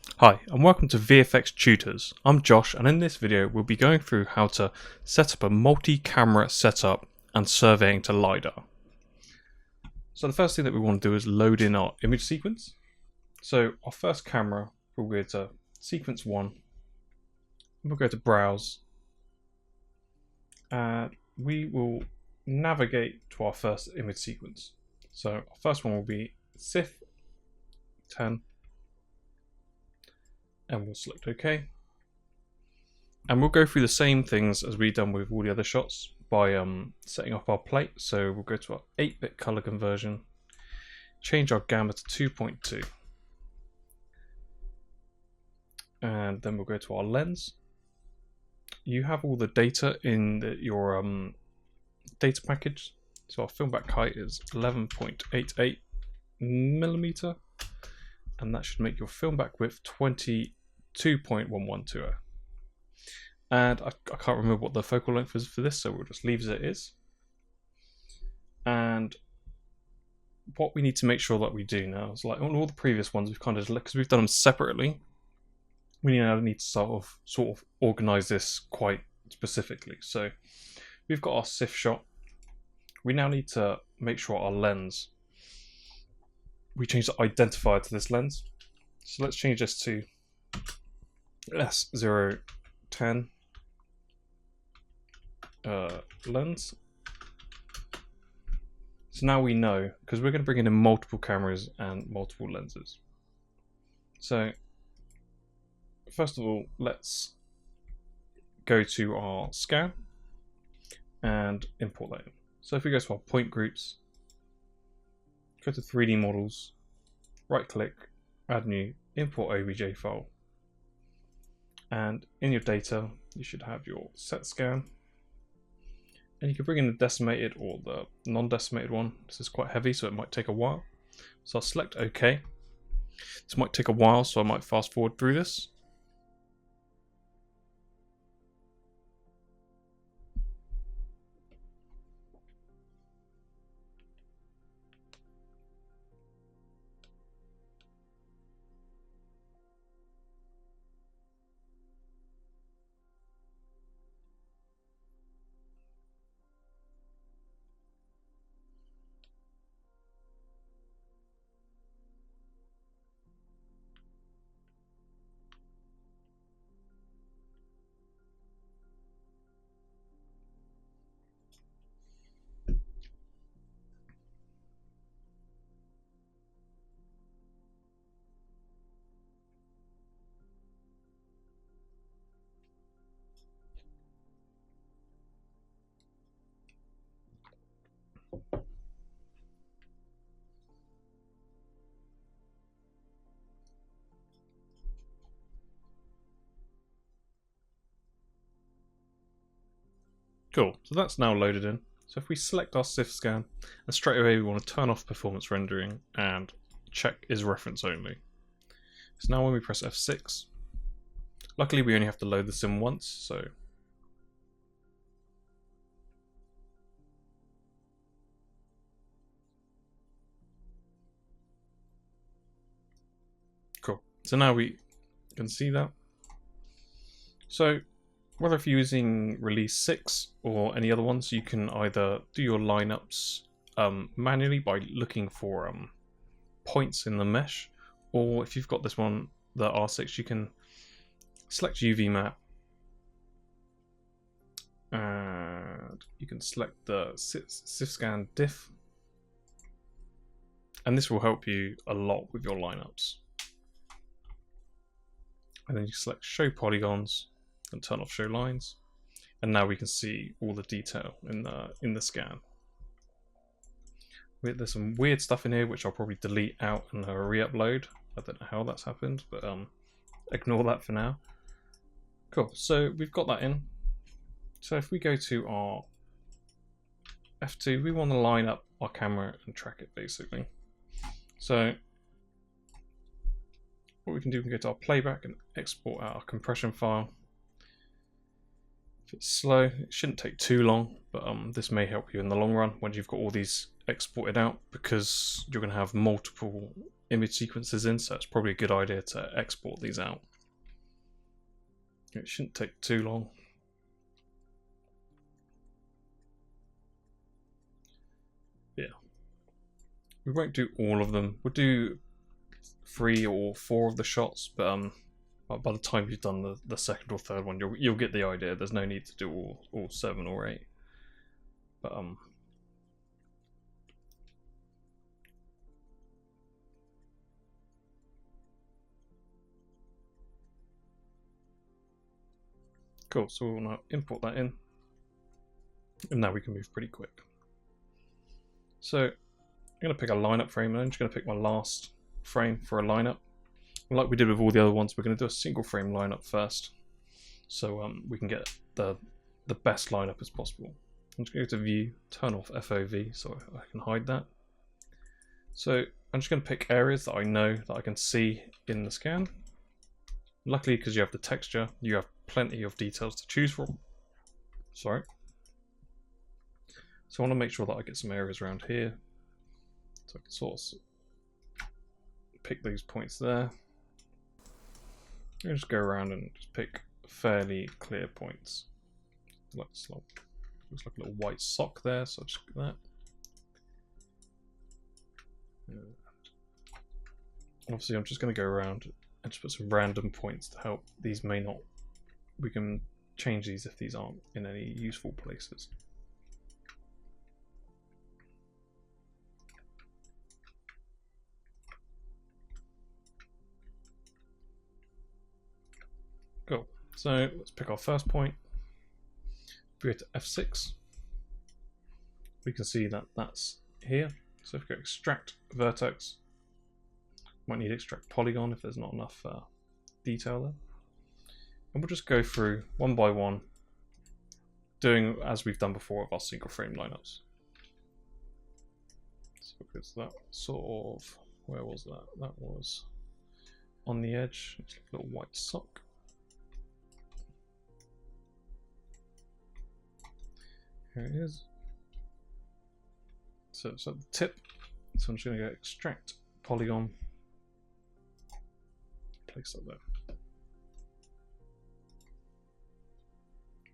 Hi and welcome to VFX Tutors. I'm Josh and in this video we'll be going through how to set up a multi-camera setup and surveying to Lidar. So the first thing that we want to do is load in our image sequence. So our first camera, we'll go to sequence 1, we'll go to browse and we will navigate to our first image sequence. So our first one will be Sith 10. And we'll select OK. And we'll go through the same things as we've done with all the other shots by setting up our plate. So we'll go to our 8-bit color conversion, change our gamma to 2.2. And then we'll go to our lens. You have all the data in your data package. So our film back height is 11.88 millimeter. And that should make your film back width 22.1120. And I can't remember what the focal length is for this, so we'll just leave as it is. And what we need to make sure that we do now is, like on all the previous ones, we've kind of, because we've done them separately, we now need to sort of organize this quite specifically. So we've got our Sith shot. We now need to make sure our lens, we change the identifier to this lens. So let's change this to S010 lens. So now we know, because we're going to bring in multiple cameras and multiple lenses. So first of all, let's go to our scan and import that in. So if we go to our point groups, go to 3D models, right click, add new, import OBJ file. And in your data, you should have your set scan. And you can bring in the decimated or the non-decimated one. This is quite heavy, so it might take a while. So I'll select OK. This might take a while, so I might fast forward through this. Cool, so that's now loaded in. So if we select our Sith scan, and straight away we want to turn off performance rendering and check is reference only. So now when we press F6, luckily we only have to load the sim once, so cool. So now we can see that. So whether if you're using release 6 or any other ones, you can either do your lineups manually by looking for points in the mesh, or if you've got this one, the R6, you can select UV map and you can select the Sith scan diff, and this will help you a lot with your lineups. And then you select show polygons and turn off show lines, and now we can see all the detail in the scan. There's some weird stuff in here which I'll probably delete out and re-upload. I don't know how that's happened, but ignore that for now. Cool, so we've got that in. So if we go to our F2, we want to line up our camera and track it basically. So what we can do, we can go to our playback and export out our compression file. If it's slow, it shouldn't take too long, but this may help you in the long run when you've got all these exported out, because you're going to have multiple image sequences in, so it's probably a good idea to export these out. It shouldn't take too long. Yeah. We won't do all of them. We'll do 3 or 4 of the shots, but by the time you've done the second or third one, you'll get the idea. There's no need to do all 7 or 8. But cool, so we'll now import that in, and now we can move pretty quick. So I'm going to pick a lineup frame, and I'm just going to pick my last frame for a lineup. Like we did with all the other ones, we're going to do a single frame lineup first, so we can get the best lineup as possible. I'm just going to go to View, turn off FOV so I can hide that. So I'm just going to pick areas that I know that I can see in the scan. Luckily, because you have the texture, you have plenty of details to choose from. Sorry. So I want to make sure that I get some areas around here. So I can sort of pick these points there. And just go around and just pick fairly clear points. Looks like a little white sock there, so I'll just get that. Obviously, I'm just going to go around and just put some random points to help. These may not, we can change these if these aren't in any useful places. Cool, so let's pick our first point. If we go to F6, we can see that that's here. So if we go extract vertex, might need extract polygon if there's not enough detail there. And we'll just go through one by one, doing as we've done before with our single frame lineups. So because that sort of, where was that? That was on the edge. It's like a little white sock. Here it is. So it's at the tip. So I'm just going to go extract polygon. Place that there.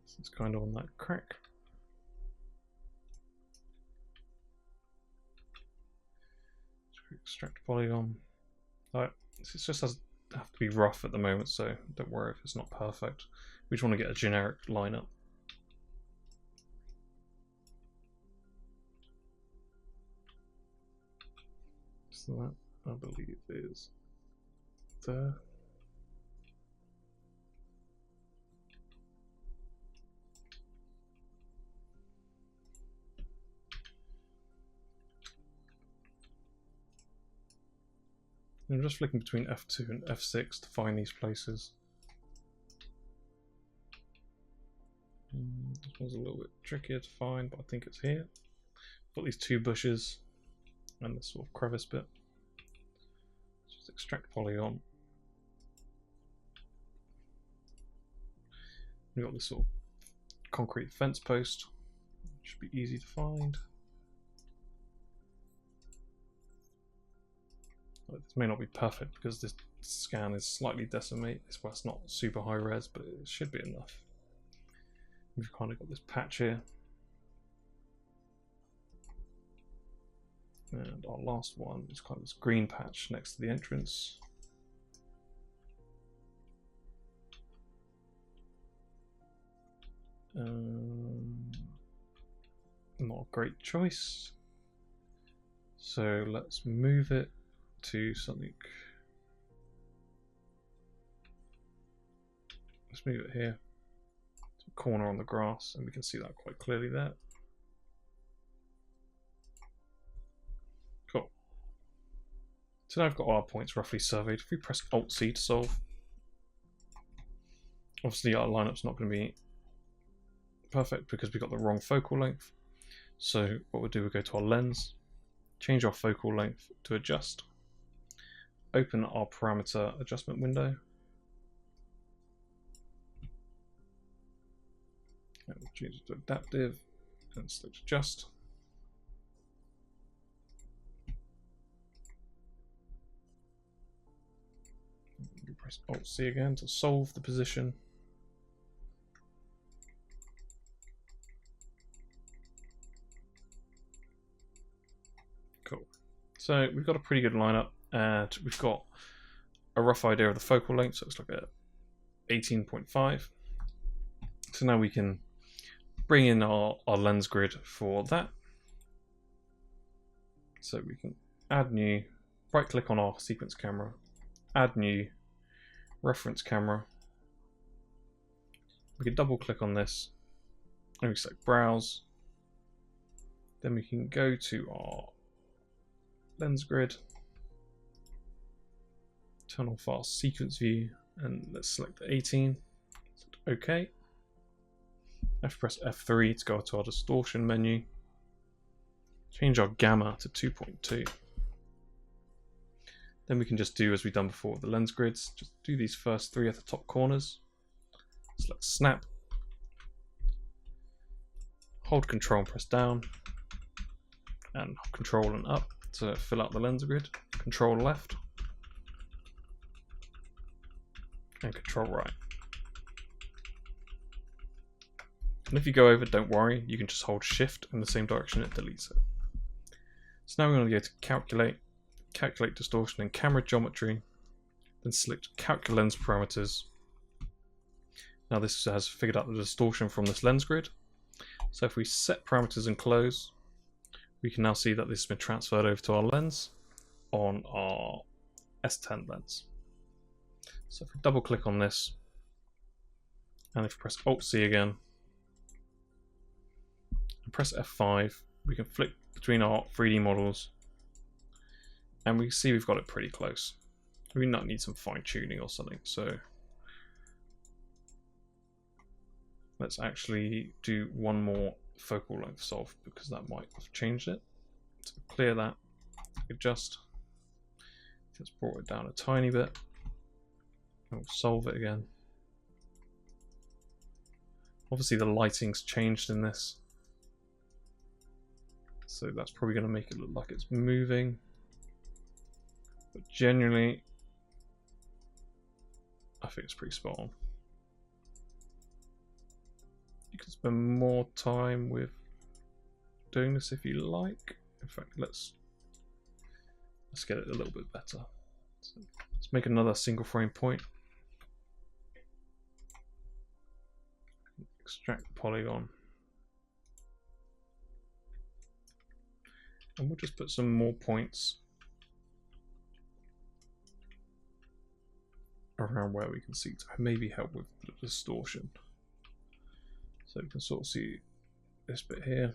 So it's kind of on that crack. Extract polygon. Alright, it just have to be rough at the moment, so don't worry if it's not perfect. We just want to get a generic lineup. So that, I believe, is there. I'm just flicking between F2 and F6 to find these places. This one's a little bit trickier to find, but I think it's here. Got these 2 bushes and this sort of crevice bit. Just extract polygon. We've got this sort of concrete fence post. Should be easy to find. This may not be perfect because this scan is slightly decimated. It's not super high res, but it should be enough. We've kind of got this patch here. And our last one is kind of this green patch next to the entrance. Not a great choice. So let's move it to something. Let's move it here to a corner on the grass, and we can see that quite clearly there. Cool. So now I've got our points roughly surveyed. If we press Alt-C to solve, obviously our lineup's not going to be perfect because we've got the wrong focal length. So what we'll do, we'll go to our lens, change our focal length to adjust, open our parameter adjustment window, and we'll change it to adaptive and select adjust. Press Alt-C again to solve the position. Cool. So we've got a pretty good lineup, and we've got a rough idea of the focal length, so it's like a 18.5. So now we can bring in our lens grid for that. So we can add new, right click on our sequence camera, add new, reference camera. We can double click on this, and we select browse. Then we can go to our lens grid, turn off our sequence view, and let's select the 18. OK. I have to press F3 to go to our distortion menu. Change our gamma to 2.2. Then we can just do as we've done before with the lens grids. Just do these first 3 at the top corners. Select snap. Hold Control and press down. And Control and up to fill out the lens grid. Control left. And Control right. And if you go over, don't worry, you can just hold Shift in the same direction, it deletes it. So now we're going to go to Calculate, Calculate Distortion and Camera Geometry, then select Calculate Lens Parameters. Now this has figured out the distortion from this lens grid. So if we set parameters and close, we can now see that this has been transferred over to our lens on our S10 lens. So if we double click on this, and if we press Alt-C again, and press F5, we can flick between our 3D models, and we can see we've got it pretty close. We might need some fine tuning or something, so let's actually do one more focal length solve because that might have changed it. So clear that, adjust, let's brought it down a tiny bit, and we'll solve it again. Obviously the lighting's changed in this, so that's probably going to make it look like it's moving, but generally I think it's pretty spot on. You can spend more time with doing this if you like. In fact, let's get it a little bit better. So let's make another single frame point. Extract the polygon. And we'll just put some more points around where we can see to maybe help with the distortion. So you can sort of see this bit here.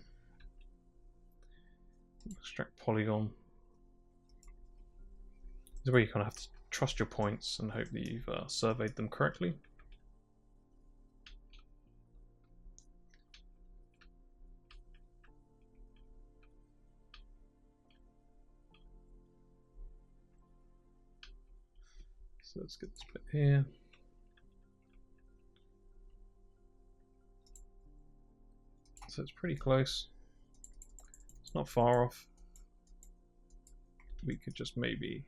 Extract polygon. This is where you kind of have to trust your points and hope that you've surveyed them correctly. So let's get this bit here. So it's pretty close. It's not far off. We could just maybe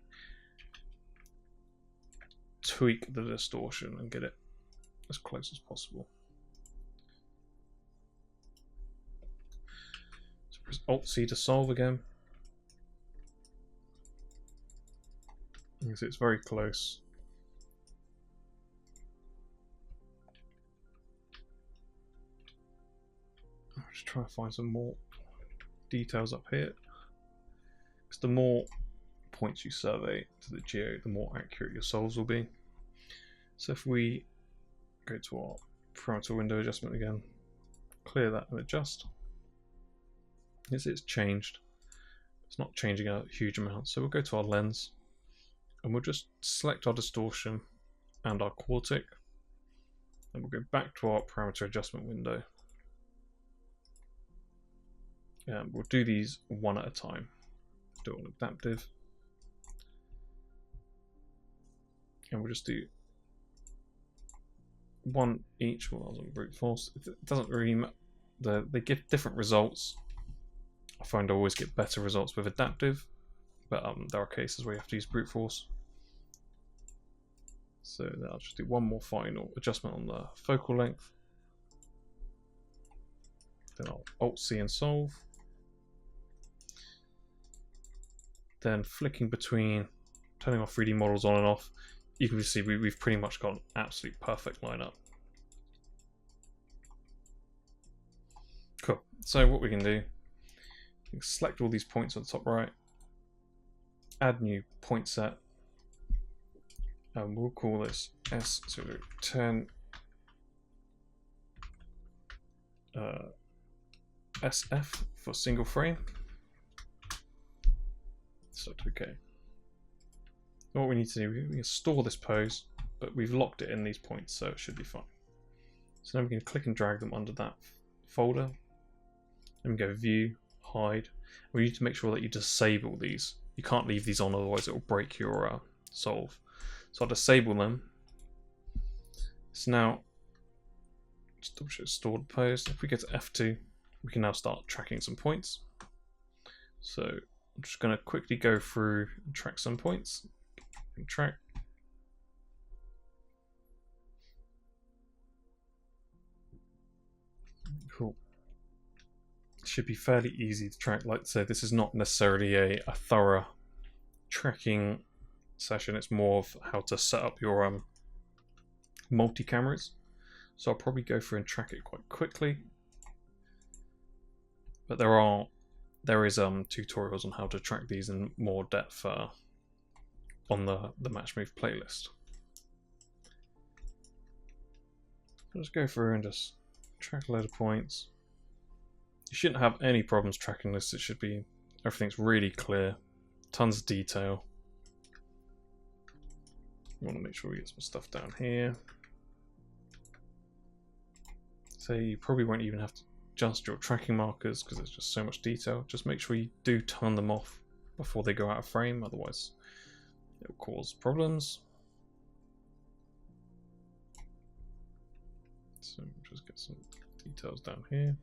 tweak the distortion and get it as close as possible. So press Alt-C to solve again. You can see it's very close. I'm just trying to find some more details up here, because the more points you survey to the geo, the more accurate your solves will be. So if we go to our parameter window adjustment again, clear that and adjust, you see it's changed. It's not changing a huge amount, so we'll go to our lens and we'll just select our distortion and our quartic, and we'll go back to our parameter adjustment window. And we'll do these one at a time. Do it on adaptive. And we'll just do one each. Well, I was on brute force. It doesn't really matter. They give different results. I find I always get better results with adaptive, but there are cases where you have to use brute force. So then I'll just do one more final adjustment on the focal length. Then I'll Alt-C and solve. Then flicking between, turning our 3D models on and off. You can see we've pretty much got an absolute perfect lineup. Cool. So what we can do, we can select all these points on the top right, add new point set, and we'll call this S010 SF for single frame. Select OK. What we need to do, we can store this pose, but we've locked it in these points, so it should be fine. So now we can click and drag them under that folder. Then we go View, Hide. We need to make sure that you disable these. You can't leave these on, otherwise it will break your solve. So I'll disable them. So now, just double check stored pose. If we get to F2, we can now start tracking some points. So I'm just going to quickly go through and track some points. And track. Cool. Should be fairly easy to track. Like I say, this is not necessarily a thorough tracking session. It's more of how to set up your multi-cameras. So I'll probably go through and track it quite quickly. But there is tutorials on how to track these in more depth on the Match Move playlist. I'll just go through and just track a load of points. You shouldn't have any problems tracking this. It should be, everything's really clear, tons of detail. You want to make sure we get some stuff down here. So you probably won't even have to adjust your tracking markers because there's just so much detail. Just make sure you do turn them off before they go out of frame, otherwise it will cause problems. So just get some details down here.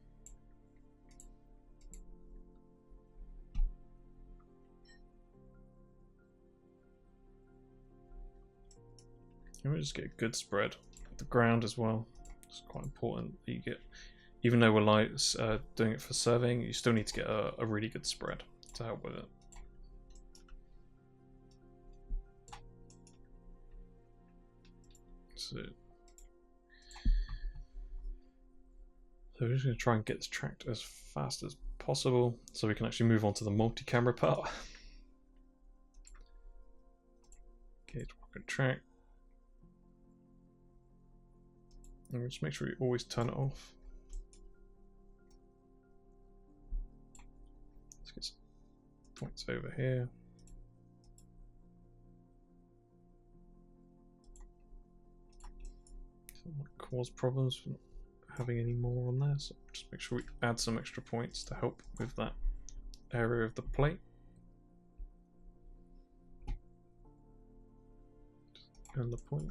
And we'll just get a good spread of the ground as well. It's quite important that you get, even though we're doing it for surveying, you still need to get a really good spread to help with it. So we're just going to try and get this tracked as fast as possible so we can actually move on to the multi-camera part. Gauge marker track. And just make sure you always turn it off. Let's get some points over here. That might cause problems for not having any more on there, so just make sure we add some extra points to help with that area of the plate. And the point.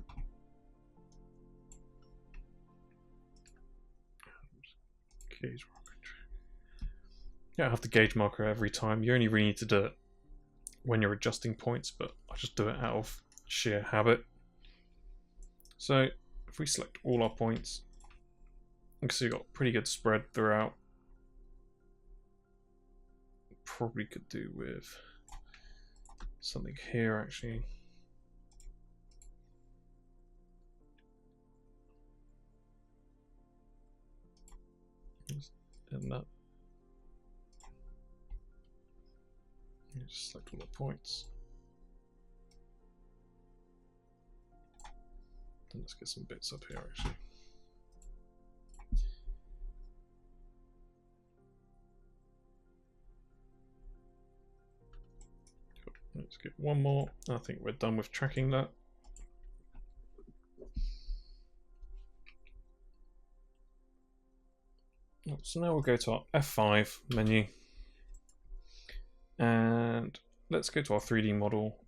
Gauge marker. You don't have to gauge marker every time. You only really need to do it when you're adjusting points, but I just do it out of sheer habit. So if we select all our points, you can see we've got pretty good spread throughout. Probably could do with something here actually. And that. Just select all the points. Then let's get some bits up here actually. Cool. Let's get one more. I think we're done with tracking that. So now we'll go to our F5 menu and let's go to our 3D model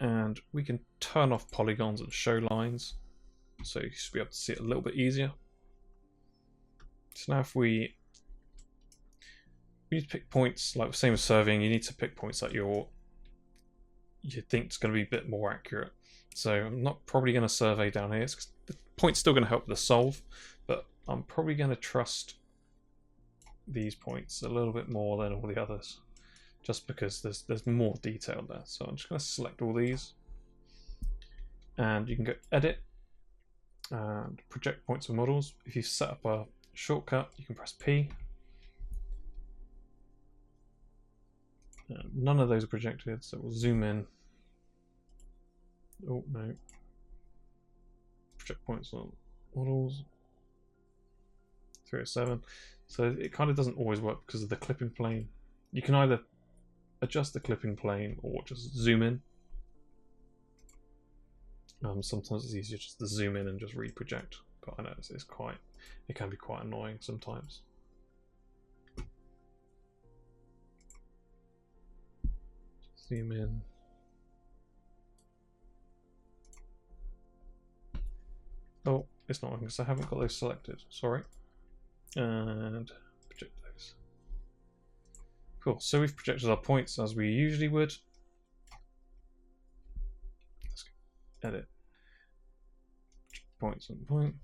and we can turn off polygons and show lines so you should be able to see it a little bit easier. So now if we need to pick points, like the same as surveying, you need to pick points that you think is going to be a bit more accurate. So I'm not probably going to survey down here. The point's still going to help the solve, but I'm probably going to trust these points a little bit more than all the others, just because there's more detail there. So I'm just going to select all these, and you can go edit and project points of models. If you set up a shortcut, you can press P. None of those are projected, so we'll zoom in. Oh no. Project points on models. 307. So it kind of doesn't always work because of the clipping plane. You can either adjust the clipping plane or just zoom in. Sometimes it's easier just to zoom in and just reproject, but I know it can be quite annoying sometimes. Zoom in. Oh, it's not because I haven't got those selected. Sorry. And project those. Cool. So we've projected our points as we usually would. Let's go edit. Points on point.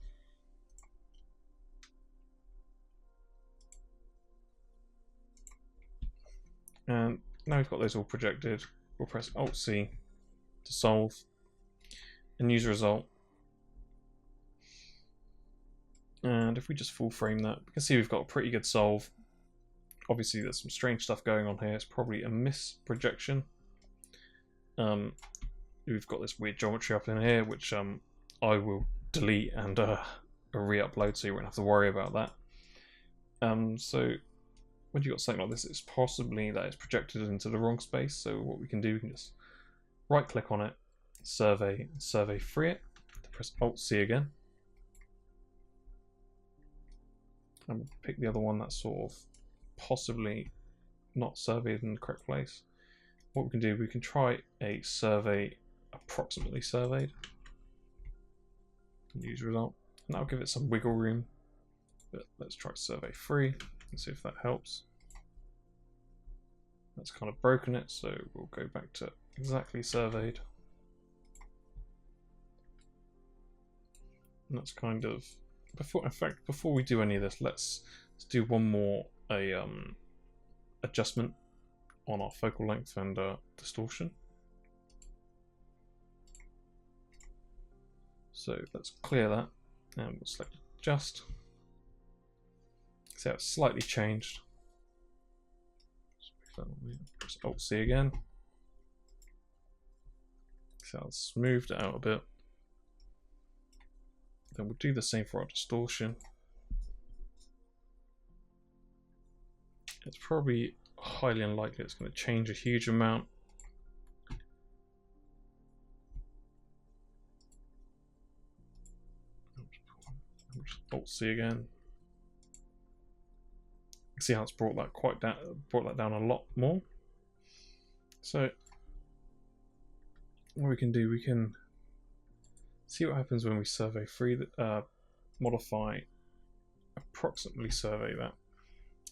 And now we've got those all projected. We'll press Alt-C to solve and use result. And if we just full frame that, we can see we've got a pretty good solve. Obviously there's some strange stuff going on here. It's probably a misprojection. We've got this weird geometry up in here, which I will delete and re-upload, so you won't have to worry about that. So when you've got something like this, it's possibly that it's projected into the wrong space. So what we can do, we can just right click on it, survey free it, press Alt-C again. And we'll pick the other one that's sort of possibly not surveyed in the correct place. What we can do, we can try a survey approximately surveyed. And use result. And that'll give it some wiggle room. But let's try survey free and see if that helps. That's kind of broken it, so we'll go back to exactly surveyed. And that's kind of before we do any of this, let's do one more adjustment on our focal length and distortion. So let's clear that and we'll select adjust. See how it's slightly changed. Press Alt-C again. See how it's smoothed it out a bit. Then we'll do the same for our distortion. It's probably highly unlikely it's going to change a huge amount. Alt-C again. See how it's brought that down a lot more. So what we can do, we can see what happens when we survey free, modify, approximately survey that.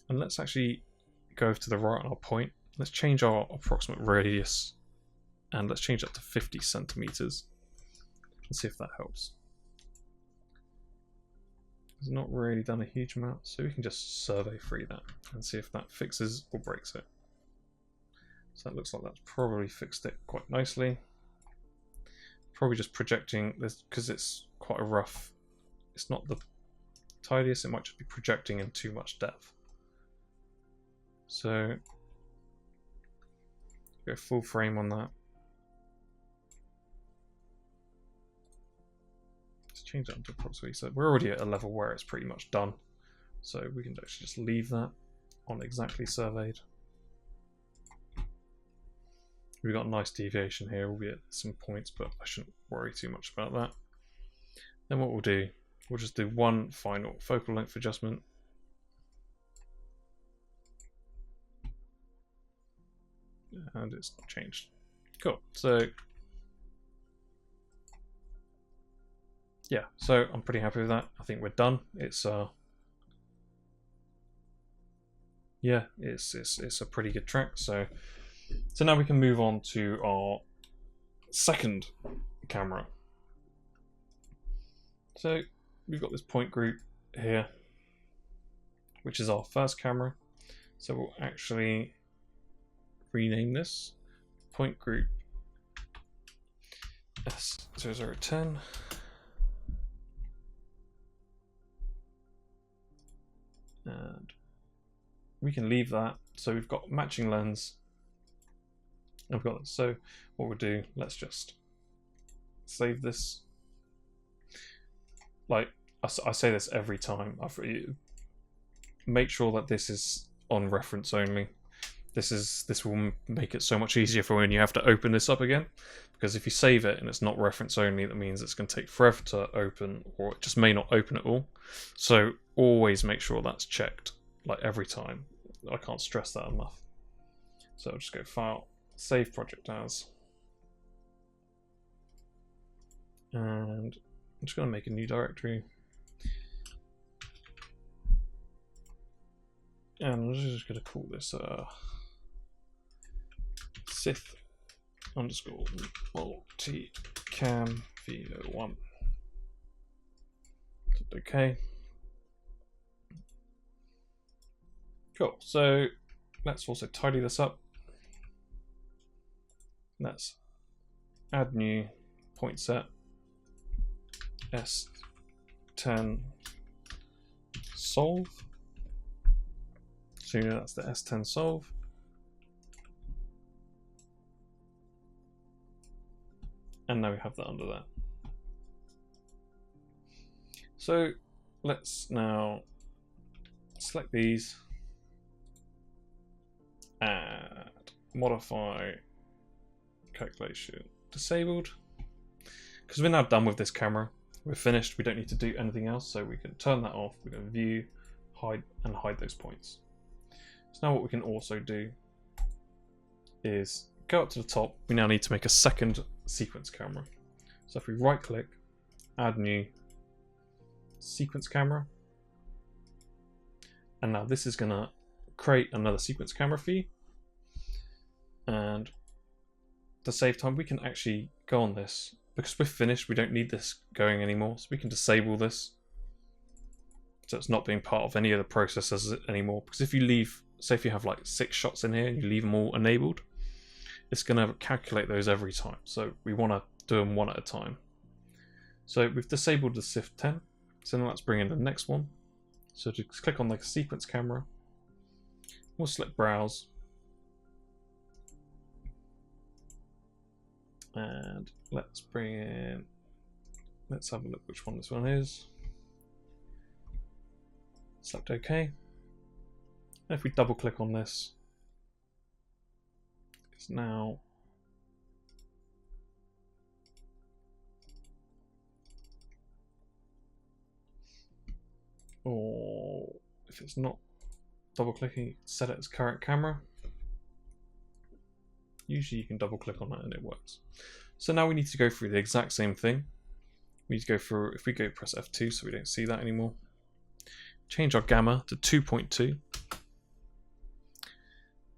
And let's actually go to the right on our point. Let's change our approximate radius and let's change that to 50 centimeters and see if that helps. It's not really done a huge amount, so we can just survey free that and see if that fixes or breaks it. So that looks like that's probably fixed it quite nicely. Probably just projecting this because it's quite a rough, it's not the tidiest, it might just be projecting in too much depth. So go full frame on that. Let's change that to approximately. So we're already at a level where it's pretty much done. So we can actually just leave that on exactly surveyed. We've got a nice deviation here, albeit some points, but I shouldn't worry too much about that. Then what we'll do, we'll just do one final focal length adjustment. And it's not changed. Cool. So yeah, so I'm pretty happy with that. I think we're done. It's yeah, it's a pretty good track. So now we can move on to our second camera. So we've got this point group here, which is our first camera. So we'll actually rename this point group S0010. And we can leave that. So we've got matching lens. I've got this. So what we'll do, let's just save this. Like I say this every time. Make sure that this is on reference only. This will make it so much easier for when you have to open this up again. Because if you save it and it's not reference only, that means it's going to take forever to open, or it just may not open at all. So always make sure that's checked, like every time. I can't stress that enough. So I'll just go File, Save Project As. And I'm just going to make a new directory. And I'm just going to call this Sith _ multicam VO1. Okay. Cool. So let's also tidy this up. Let's add new point set S10 solve. So that's the S10 solve. And now we have that under there. So let's now select these and modify calculation disabled. Because we're now done with this camera. We're finished. We don't need to do anything else. So we can turn that off. We can view, hide, and hide those points. So now what we can also do is go up to the top. We now need to make a second sequence camera. So if we right click, add new sequence camera, and now this is going to create another sequence camera for you. And to save time, we can actually go on this because we're finished. We don't need this going anymore, so we can disable this so it's not being part of any of the processes anymore. Because if you leave, say if you have like 6 shots in here and you leave them all enabled, it's going to calculate those every time. So we want to do them one at a time. So we've disabled the Sith 10. So now let's bring in the next one. So just click on the sequence camera. We'll select browse. And let's bring in, let's have a look which one this one is. Select OK. And if we double click on this, it's now or if it's not double clicking, set it as current camera. Usually you can double click on that and it works. So now we need to go through the exact same thing. We need to go through, if we go press F2 so we don't see that anymore. Change our gamma to 2.2.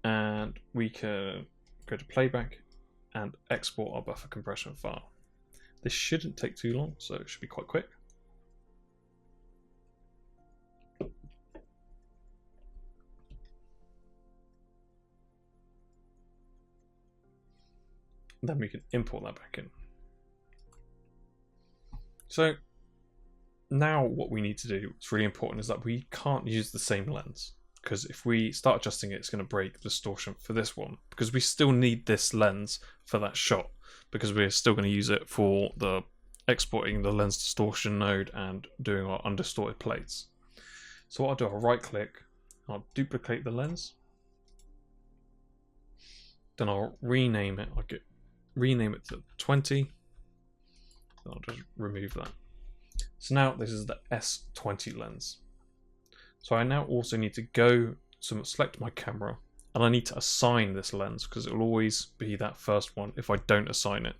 And we can go to playback and export our buffer compression file. This shouldn't take too long, so it should be quite quick. Then we can import that back in. So now what we need to do, what's really important, is that we can't use the same lens, because if we start adjusting it, it's going to break the distortion for this one, because we still need this lens for that shot, because we're still going to use it for the exporting the lens distortion node and doing our undistorted plates. So what I'll do, I'll right click, I'll duplicate the lens, then I'll rename it. I'll rename it to 20. I'll just remove that. So now this is the S20 lens. So I now also need to go to select my camera, and I need to assign this lens because it will always be that first one if I don't assign it.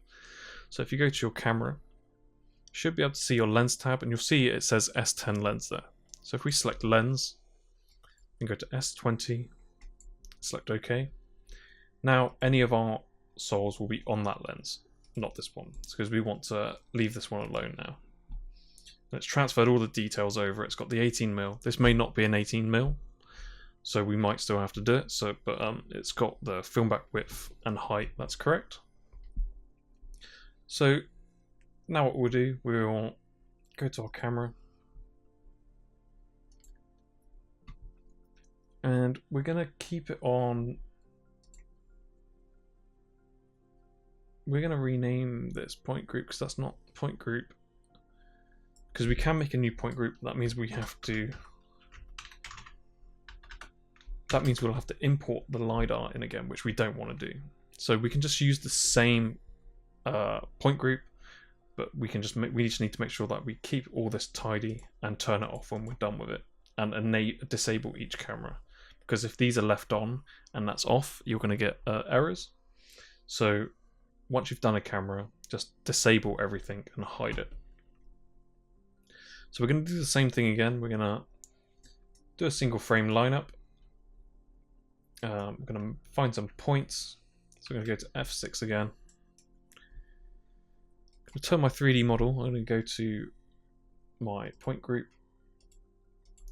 So if you go to your camera, you should be able to see your lens tab, and you'll see it says S10 lens there. So if we select lens and go to S20, select OK. Now any of our sols will be on that lens. not this one. It's because we want to leave this one alone now. It's transferred all the details over. It's got the 18mm. This may not be an 18mm, so we might still have to do it. So, but it's got the film back width and height. That's correct. So now what we'll do, we'll go to our camera, and we're gonna keep it on. We're gonna rename this point group because that's not the point group. Because we can make a new point group, that means we have to. That means we'll have to import the Lidar in again, which we don't want to do. So we can just use the same point group, but we just need to make sure that we keep all this tidy and turn it off when we're done with it, and disable each camera. Because if these are left on and that's off, you're going to get errors. So once you've done a camera, just disable everything and hide it. So we're going to do the same thing again. We're going to do a single frame lineup. We're going to find some points. So we're going to go to F6 again. I'm going to turn my 3D model. I'm going to go to my point group.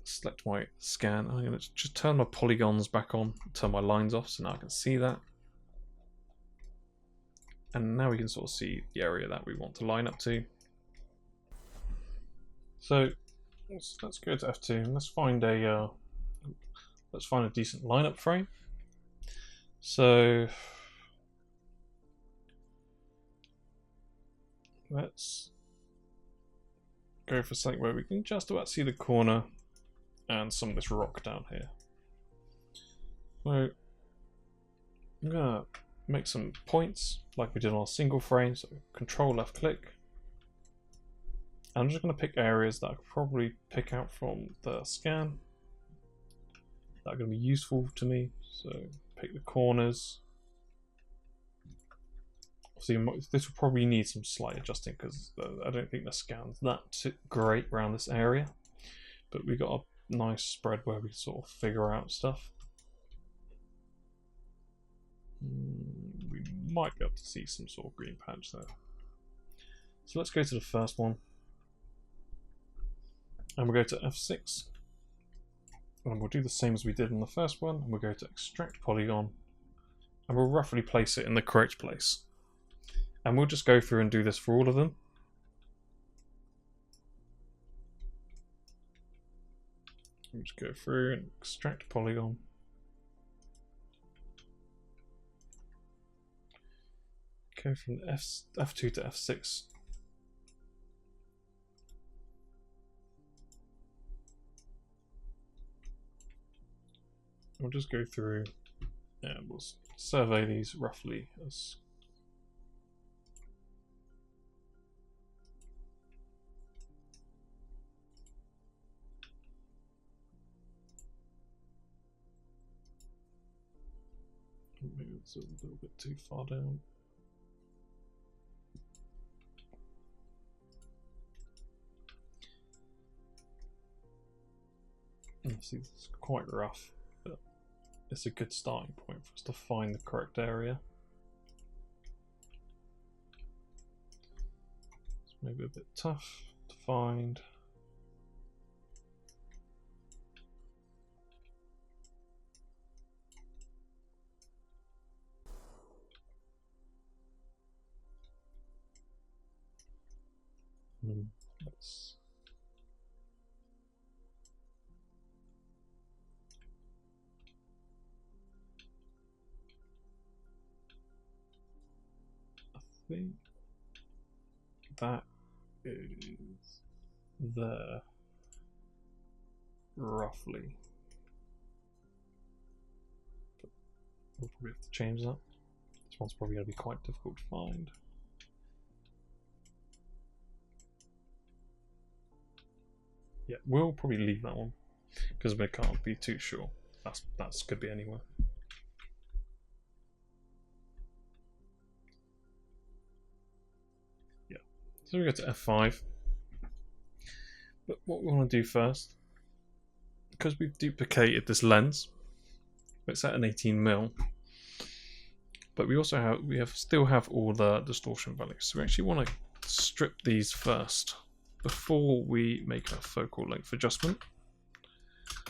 Select my scan. I'm going to just turn my polygons back on. Turn my lines off so now I can see that. And now we can sort of see the area that we want to line up to. So let's go to F2 and let's find a decent lineup frame. So let's go for something where we can just about see the corner and some of this rock down here. So I'm gonna make some points like we did on our single frame. So Control left click. I'm just going to pick areas that I could probably pick out from the scan that are going to be useful to me. So pick the corners. Obviously, this will probably need some slight adjusting because I don't think the scan's that great around this area. But we got a nice spread where we sort of figure out stuff. We might be able to see some sort of green patch there. So let's go to the first one. And we'll go to F6. And we'll do the same as we did in the first one. And we'll go to Extract Polygon. And we'll roughly place it in the correct place. And we'll just go through and do this for all of them. We'll just go through and extract polygon. Go from F2 to F6. We'll just go through and we'll survey these roughly as maybe it's a little bit too far down. See, this is quite rough, but it's a good starting point for us to find the correct area. It's maybe a bit tough to find. Let's I think that is there roughly. But we'll probably have to change that. This one's probably going to be quite difficult to find. Yeah, we'll probably leave that one because we can't be too sure. That's could be anywhere. Yeah, so we go to F5. But what we want to do first, because we've duplicated this lens, it's at an 18mm. But we also still have all the distortion values. So we actually want to strip these first before we make a focal length adjustment.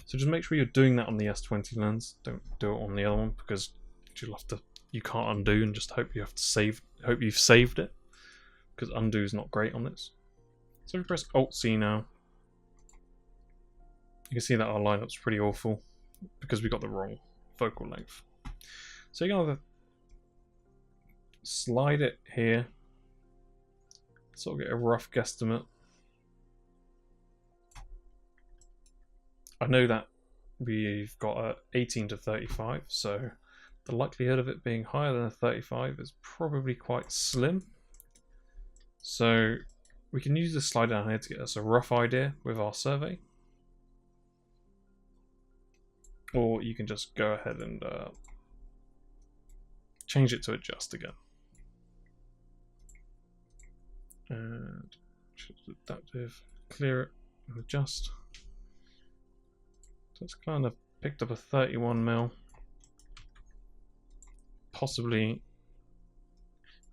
So just make sure you're doing that on the S20 lens. Don't do it on the other one, because you can't undo and just hope you've saved it, because undo is not great on this. So if we press Alt-C now, you can see that our lineup's pretty awful because we got the wrong focal length. So you're gonna slide it here, sort of get a rough guesstimate. I know that we've got a 18 to 35, so the likelihood of it being higher than a 35 is probably quite slim. So we can use the slide down here to get us a rough idea with our survey. Or you can just go ahead and change it to adjust again. And adaptive, clear it, and adjust. So it's kind of picked up a 31mm. Possibly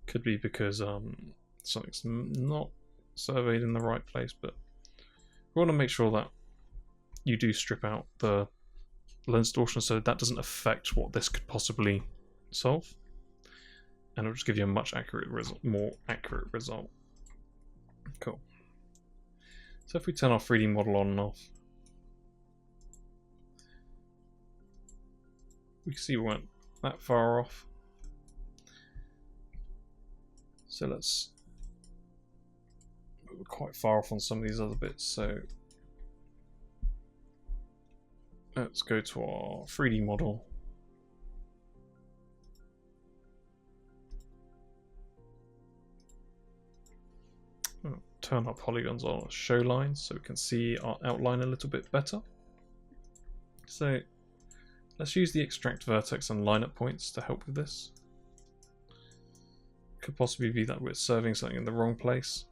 could be because something's not surveyed in the right place, but we want to make sure that you do strip out the lens distortion so that doesn't affect what this could possibly solve, and it'll just give you a much more accurate result. Cool. So if we turn our 3D model on and off, we can see we weren't that far off. So we're quite far off on some of these other bits, so let's go to our 3D model. Turn our polygons on show lines so we can see our outline a little bit better. So let's use the extract vertex and lineup points to help with this. Could possibly be that we're serving something in the wrong place.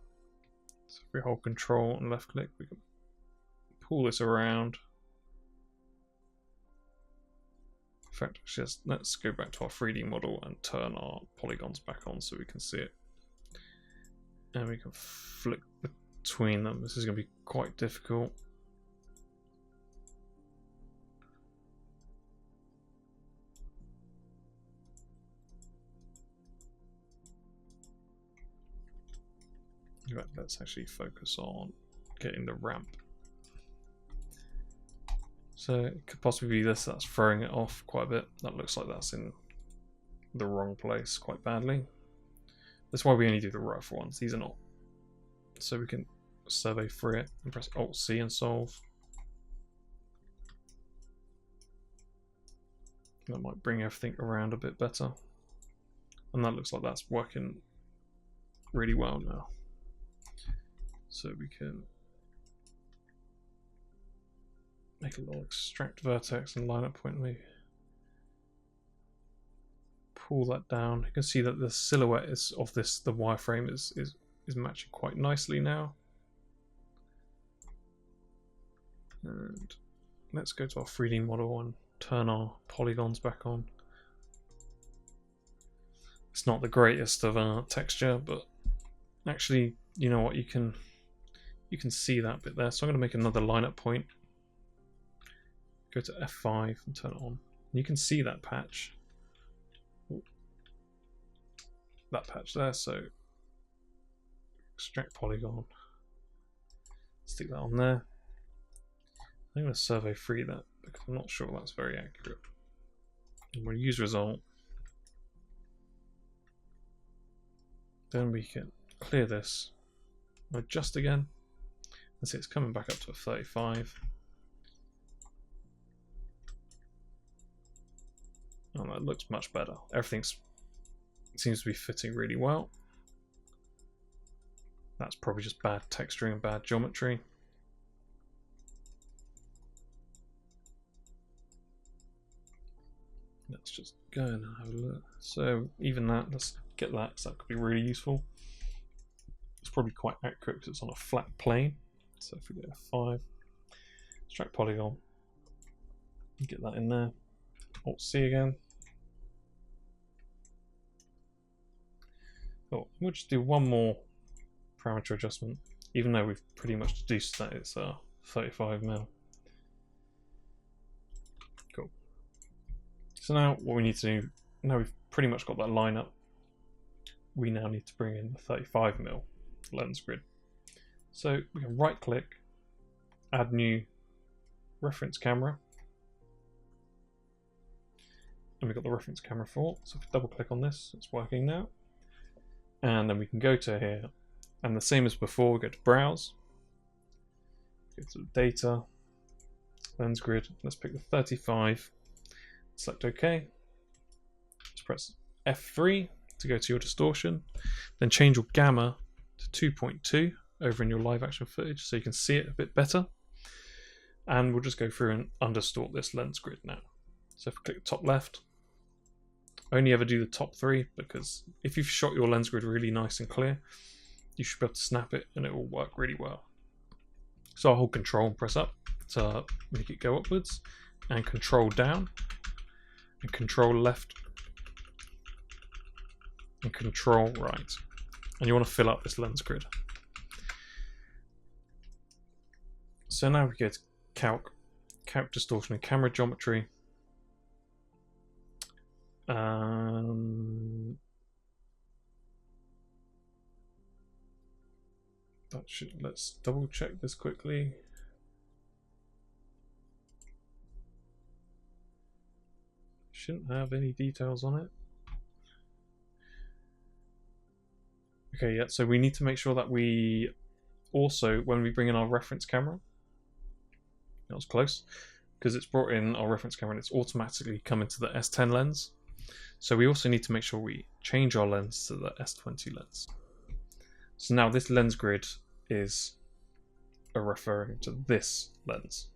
So if we hold Control and left click, we can pull this around. In fact, let's go back to our 3D model and turn our polygons back on so we can see it. And we can flick between them. This is going to be quite difficult. Right, let's actually focus on getting the ramp. So it could possibly be this that's throwing it off quite a bit. That looks like that's in the wrong place quite badly. That's why we only do the rough ones. These are not. So we can survey through it and press Alt-C and solve. That might bring everything around a bit better. And that looks like that's working really well now. So we can make a little extract vertex and lineup point, maybe pull that down. You can see that the silhouette of the wireframe is matching quite nicely now. And let's go to our 3D model and turn our polygons back on. It's not the greatest of texture, but actually, you know what, you can see that bit there. So I'm going to make another lineup point. Go to F5 and turn it on. You can see that patch. That patch there, so extract polygon. Stick that on there. I'm going to survey free that because I'm not sure that's very accurate. And we'll use result. Then we can clear this, adjust again, and see it's coming back up to a 35. And that looks much better. Everything seems to be fitting really well. That's probably just bad texturing and bad geometry. Let's just go and have a look. So even that, let's get that because that could be really useful. It's probably quite accurate because it's on a flat plane. So if we go F5, extract polygon, get that in there. Alt-C again. Cool. We'll just do one more parameter adjustment, even though we've pretty much deduced that it's 35mm. Cool. So now what we need to do, now we've pretty much got that line up, we now need to bring in the 35mm lens grid. So we can right click, add new reference camera, and we've got the reference camera for. So if we double click on this, it's working now. And then we can go to here, and the same as before, we go to browse, go to data, lens grid, let's pick the 35, select OK, let's press F3 to go to your distortion, then change your gamma to 2.2 over in your live action footage so you can see it a bit better. And we'll just go through and underdistort this lens grid now. So if we click top left, only ever do the top 3, because if you've shot your lens grid really nice and clear, you should be able to snap it and it will work really well. So I'll hold Control and press up to make it go upwards, and Control down, and Control left, and Control right. And you want to fill up this lens grid. So now we go to Calc, Distortion and Camera Geometry. Let's double check this quickly. Shouldn't have any details on it. Okay, yeah, so we need to make sure that we also, when we bring in our reference camera, that was close, because it's brought in our reference camera and it's automatically come into the S10 lens. So we also need to make sure we change our lens to the S20 lens. So now this lens grid is referring to this lens.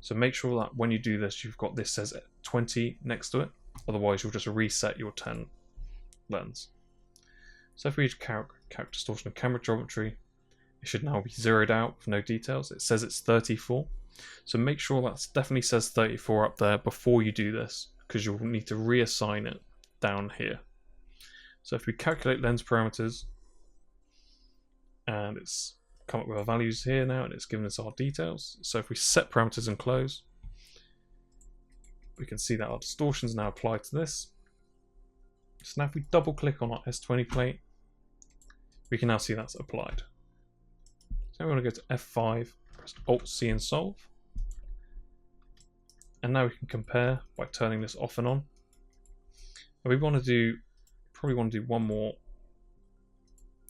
So make sure that when you do this, you've got this says 20 next to it. Otherwise, you'll just reset your 10 lens. So if we use Calc, Distortion and Camera Geometry, it should now be zeroed out with no details. It says it's 34. So make sure that definitely says 34 up there before you do this, because you'll need to reassign it down here. So if we calculate lens parameters, and it's come up with our values here now, and it's given us our details. So if we set parameters and close, we can see that our distortion is now applied to this. So now if we double click on our S20 plate, we can now see that's applied. So we want to go to F5, press Alt-C and solve. And now we can compare by turning this off and on. And we want to do, probably want to do one more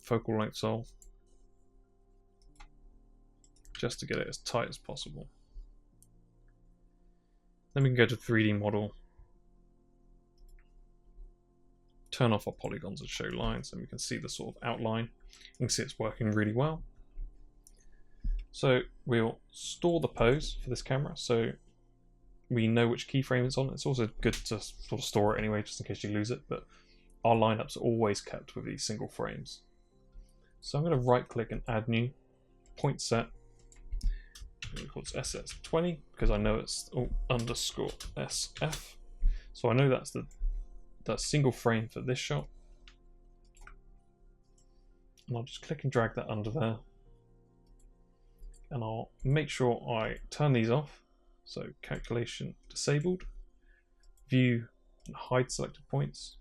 focal length solve, just to get it as tight as possible. Then we can go to 3D model, turn off our polygons and show lines, and we can see the sort of outline. You can see it's working really well. So we'll store the pose for this camera, so we know which keyframe it's on. It's also good to sort of store it anyway, just in case you lose it, but our lineups are always kept with these single frames. So I'm going to right click and add new, point set, it's SS20, because I know it's underscore SF. So I know that's the single frame for this shot. And I'll just click and drag that under there. And I'll make sure I turn these off. So calculation disabled, view and hide selected points.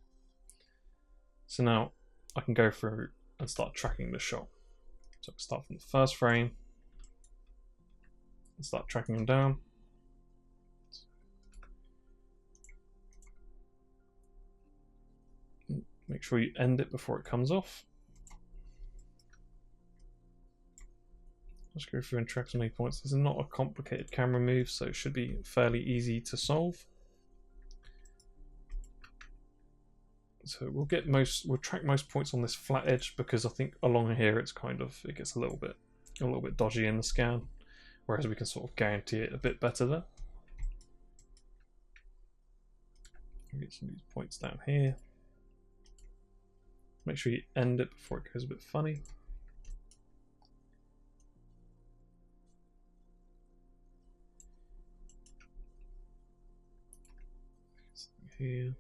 So now I can go through and start tracking the shot. So I start from the first frame and start tracking them down. Make sure you end it before it comes off. Let's go through and track some of points. This is not a complicated camera move, so it should be fairly easy to solve. So we'll track most points on this flat edge, because I think along here it gets a little bit dodgy in the scan, whereas we can sort of guarantee it a bit better there. We'll get some of these points down here. Make sure you end it before it goes a bit funny. Here.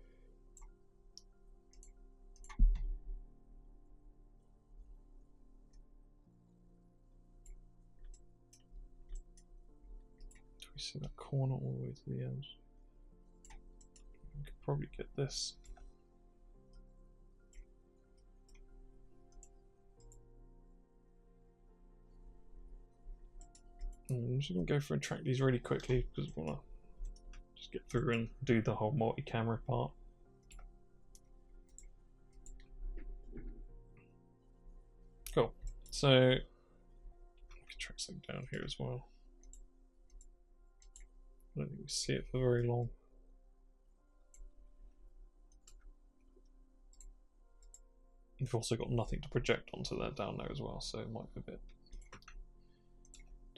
you see that corner all the way to the end. We could probably get this. I'm just going to go through and track these really quickly because we want to just get through and do the whole multi-camera part. Cool. So I can track something down here as well. I don't think we see it for very long. We've also got nothing to project onto that down there as well, so it might be a bit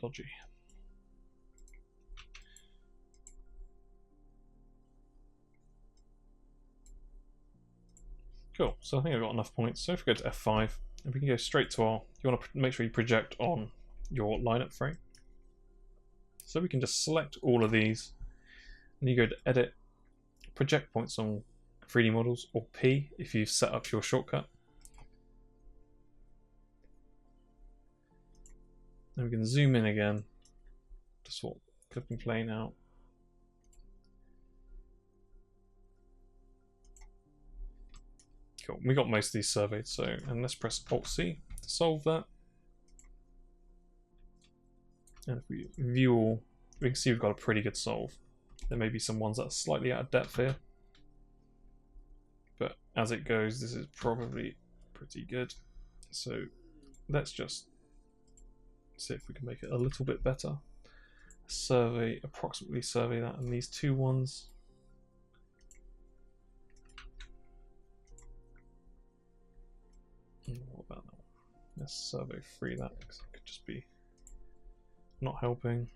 dodgy. Cool, so I think I've got enough points. So if we go to F5, and we can go straight to our, you want to make sure you project on your lineup frame. So we can just select all of these, and you go to Edit, Project Points on 3D Models, or P if you've set up your shortcut. Then we can zoom in again to swap clip and plane out. Cool. We got most of these surveyed, so and let's press Alt-C to solve that. And if we view all, we can see we've got a pretty good solve. There may be some ones that are slightly out of depth here, but as it goes, this is probably pretty good. So let's just see if we can make it a little bit better. Survey, approximately survey that, and these two ones. What about that one? Let's survey 3 that, because it could just be not helping.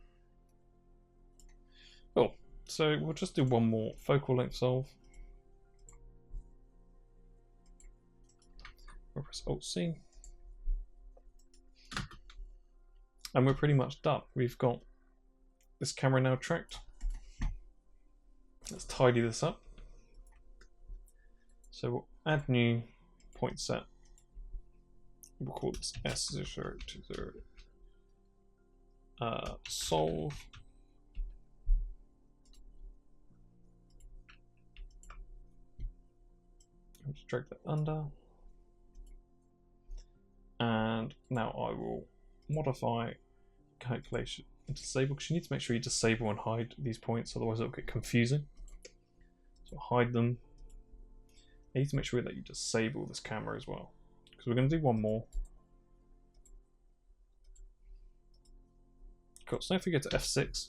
Cool. So we'll just do one more focal length solve. We'll press Alt-C. And we're pretty much done. We've got this camera now tracked. Let's tidy this up. So we'll add new point set. We'll call this S020. Solve. I'll just drag that under. And now I will modify calculation and disable, because you need to make sure you disable and hide these points, otherwise it'll get confusing. So hide them. You need to make sure that you disable this camera as well, because we're going to do one more. Cool, so if we go to F6,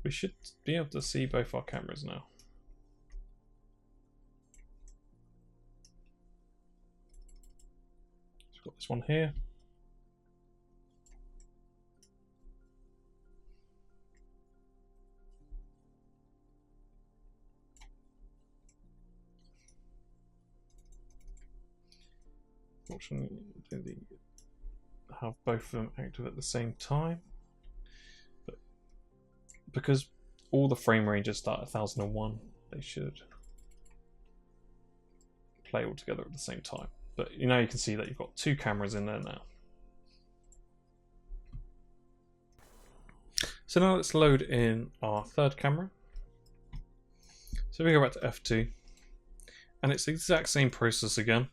we should be able to see both our cameras now. So we've got this one here. Fortunately, they have both of them active at the same time, but because all the frame ranges start at 1001, they should play all together at the same time. But you know, you can see that you've got two cameras in there now. So now let's load in our third camera. So we go back to F2, and it's the exact same process again.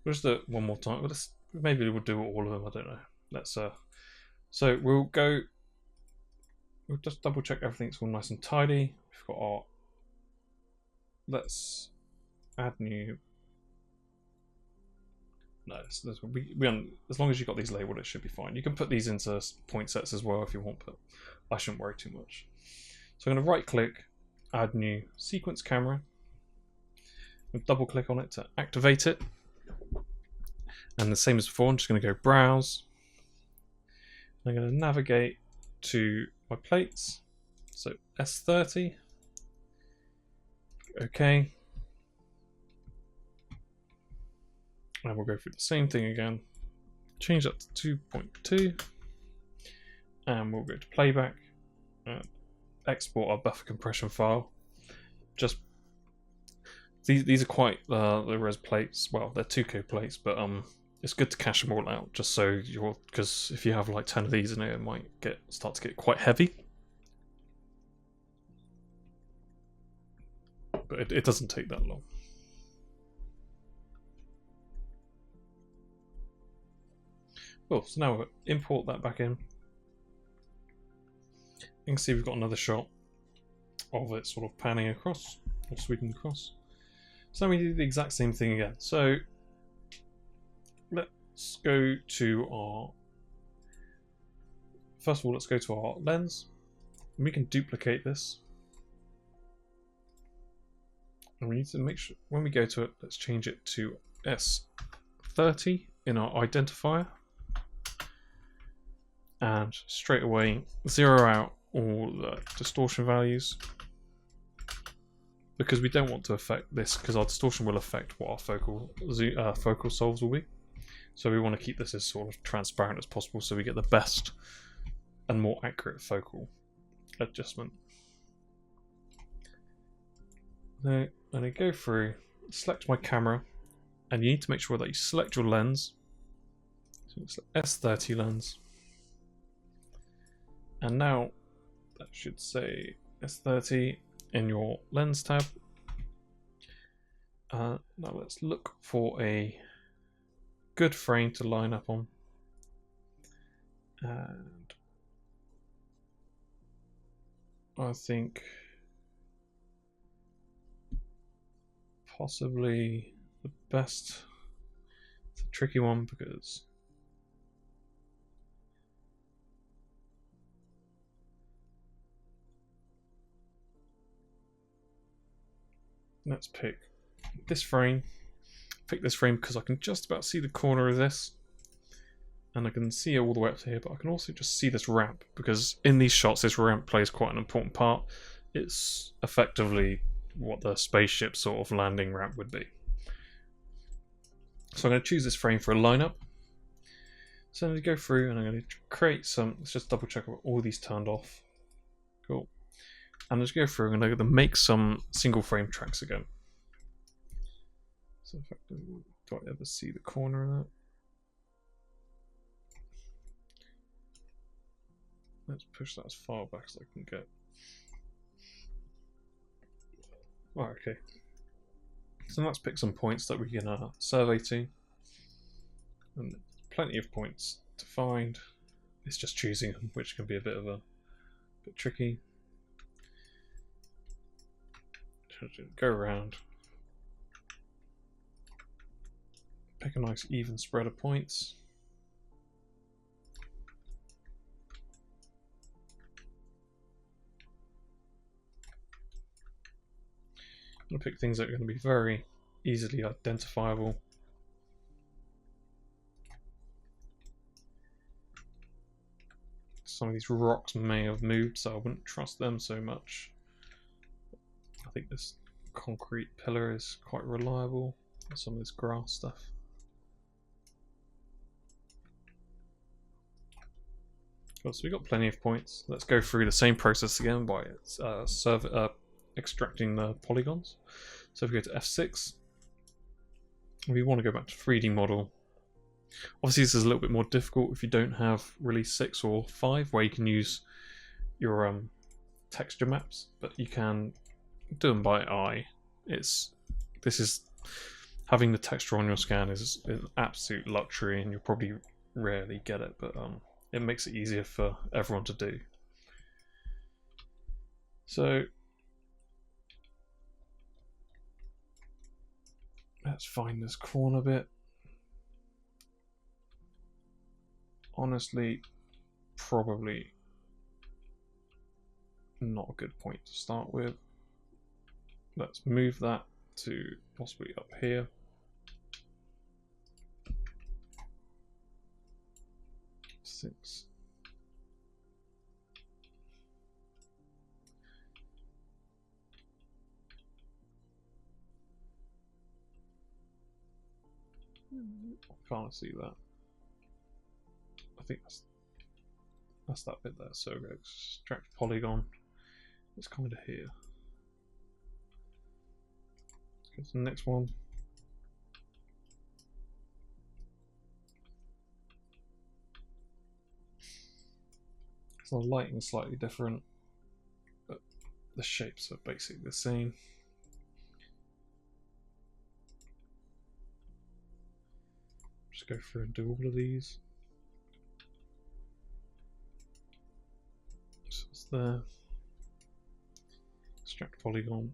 We'll just do it one more time. Maybe we'll do all of them. I don't know. Let's so we'll just double check everything's all nice and tidy. We've got our. Let's add new. No, as long as you've got these labeled, it should be fine. You can put these into point sets as well if you want, but I shouldn't worry too much. So I'm going to right click, add new sequence camera, and double click on it to activate it. And the same as before, I'm just going to go browse. I'm going to navigate to my plates. So S30. OK. And we'll go through the same thing again. Change that to 2.2. And we'll go to playback and export our buffer compression file. Just these are quite the res plates. Well, they're 2K plates, but it's good to cache them all out, just so because if you have like 10 of these in it, it might start to get quite heavy. but it doesn't take that long. Cool, so now we'll import that back in. You can see we've got another shot of it sort of panning across, or sweeping across. So now we do the exact same thing again. So let's go to our, first of all, let's go to our lens. And we can duplicate this. And we need to make sure, when we go to it, let's change it to S30 in our identifier. And straight away, zero out all the distortion values. Because we don't want to affect this, because our distortion will affect what our focal solves will be. So we want to keep this as sort of transparent as possible so we get the best and more accurate focal adjustment. Now, I'm going to go through, select my camera, and you need to make sure that you select your lens. So it's S30 lens. And now that should say S30 in your lens tab. Now let's look for a good frame to line up on. And I think possibly the best, it's a tricky one because let's pick this frame. Pick this frame because I can just about see the corner of this, and I can see it all the way up to here, but I can also just see this ramp, because in these shots this ramp plays quite an important part. It's effectively what the spaceship sort of landing ramp would be. So I'm going to choose this frame for a lineup. So I'm going to go through and I'm going to create some, let's just double check all these turned off. Cool. And let's go through and I'm going to make some single frame tracks again. So effectively, do I ever see the corner of that? Let's push that as far back as I can get. Oh, okay. So let's pick some points that we can survey to. And plenty of points to find. It's just choosing them, which can be a bit tricky. Go around. Pick a nice even spread of points. I'm going to pick things that are going to be very easily identifiable. Some of these rocks may have moved, so I wouldn't trust them so much. I think this concrete pillar is quite reliable. Some of this grass stuff. Cool, so we've got plenty of points. Let's go through the same process again by extracting the polygons. So if we go to F6, we want to go back to 3D model. Obviously this is a little bit more difficult if you don't have release 6 or 5 where you can use your texture maps, but you can do them by eye. Having the texture on your scan is an absolute luxury, and you'll probably rarely get it, but it makes it easier for everyone to do. So let's find this corner bit. Honestly, probably not a good point to start with. Let's move that to possibly up here. Six. I can't see that. I think that's that bit there. So extract polygon. It's kind of here. Let's go to the next one. So the lighting is slightly different, but the shapes are basically the same. Just go through and do all of these. So it's there. Extract polygon.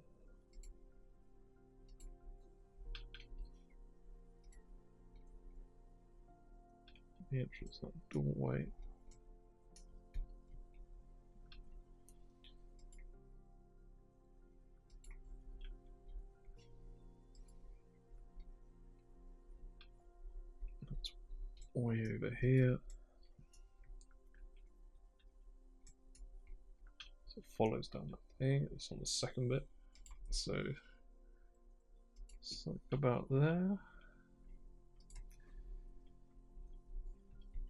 The entrance, that doorway. That's way over here. So it follows down that thing. It's on the second bit. So something about there.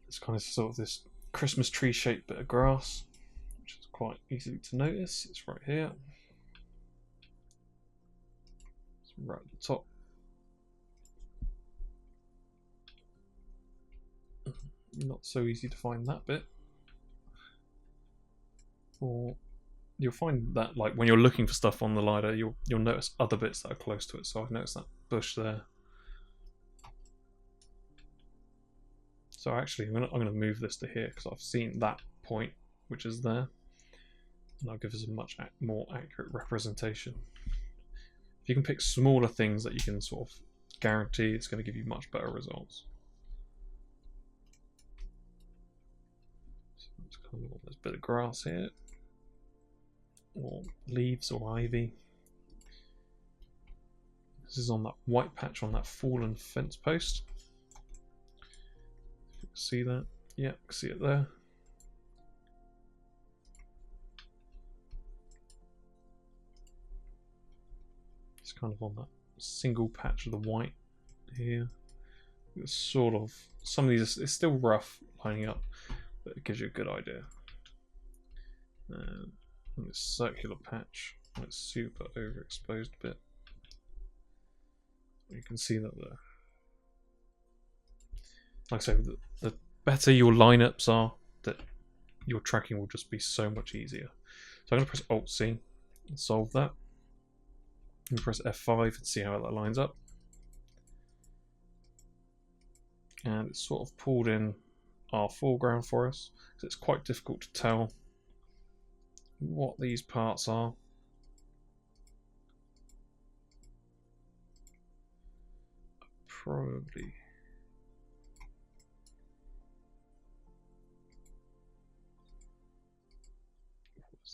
It's kind of sort of this Christmas tree shaped bit of grass, which is quite easy to notice. It's right here. It's right at the top. Not so easy to find that bit. Or you'll find that, like, when you're looking for stuff on the Lidar, you'll notice other bits that are close to it. So I've noticed that bush there. So actually, I'm going to move this to here because I've seen that point, which is there, and that'll give us a much more accurate representation. If you can pick smaller things that you can sort of guarantee, it's going to give you much better results. So it's kind of this bit of grass here, or leaves or ivy. This is on that white patch on that fallen fence post. See that? Yeah, see it there. It's kind of on that single patch of the white here. It's sort of, some of these, it's still rough lining up, but it gives you a good idea. And this circular patch, it's super overexposed bit. You can see that there. Like I say, the better your lineups are, that your tracking will just be so much easier. So I'm going to press Alt-C and solve that. And press F5 and see how that lines up. And it's sort of pulled in our foreground for us, because it's quite difficult to tell what these parts are. Probably.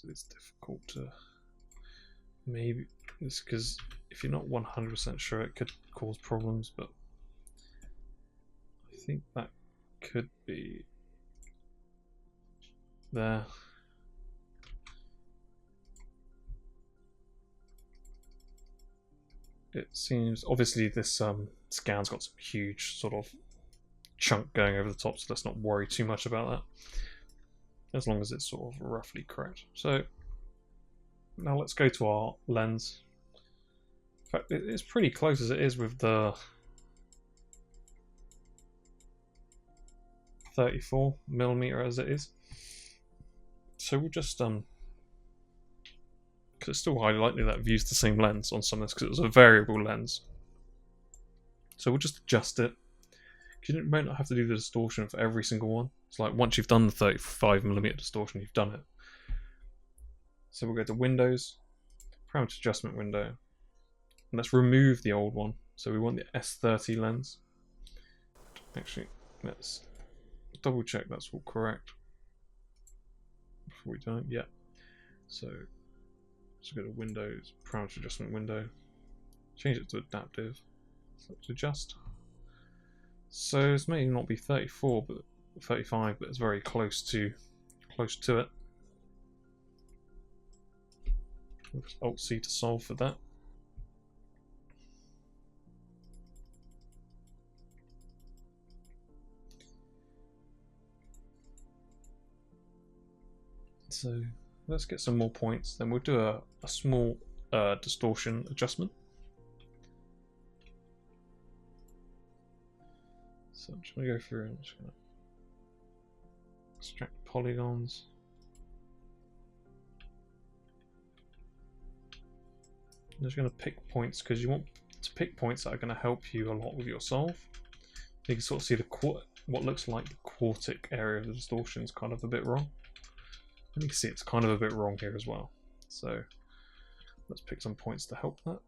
It's difficult to, maybe it's because if you're not 100% sure, it could cause problems, but I think that could be there. It seems, obviously this scan's got some huge sort of chunk going over the top, so let's not worry too much about that, as long as it's sort of roughly correct. So now let's go to our lens. In fact, it's pretty close as it is with the 34mm as it is. So we'll just because it's still highly likely that I've used the same lens on some of this because it was a variable lens. So we'll just adjust it. You might not have to do the distortion for every single one. It's like once you've done the 35mm distortion, you've done it. So we'll go to Windows, Parameter Adjustment window, and let's remove the old one. So we want the S30 lens. Actually, let's double check that's all correct before we do it. Yeah. So let's go to Windows, Parameter Adjustment window, change it to Adaptive. So let's adjust. So this may not be 34, but 35, but it's very close to it. Alt-C to solve for that. So let's get some more points. Then we'll do a small distortion adjustment. So I'm just going to go through and just going to extract polygons. I'm just going to pick points because you want to pick points that are going to help you a lot with your solve. You can sort of see the what looks like the quartic area of the distortion is kind of a bit wrong. And you can see it's kind of a bit wrong here as well. So let's pick some points to help that.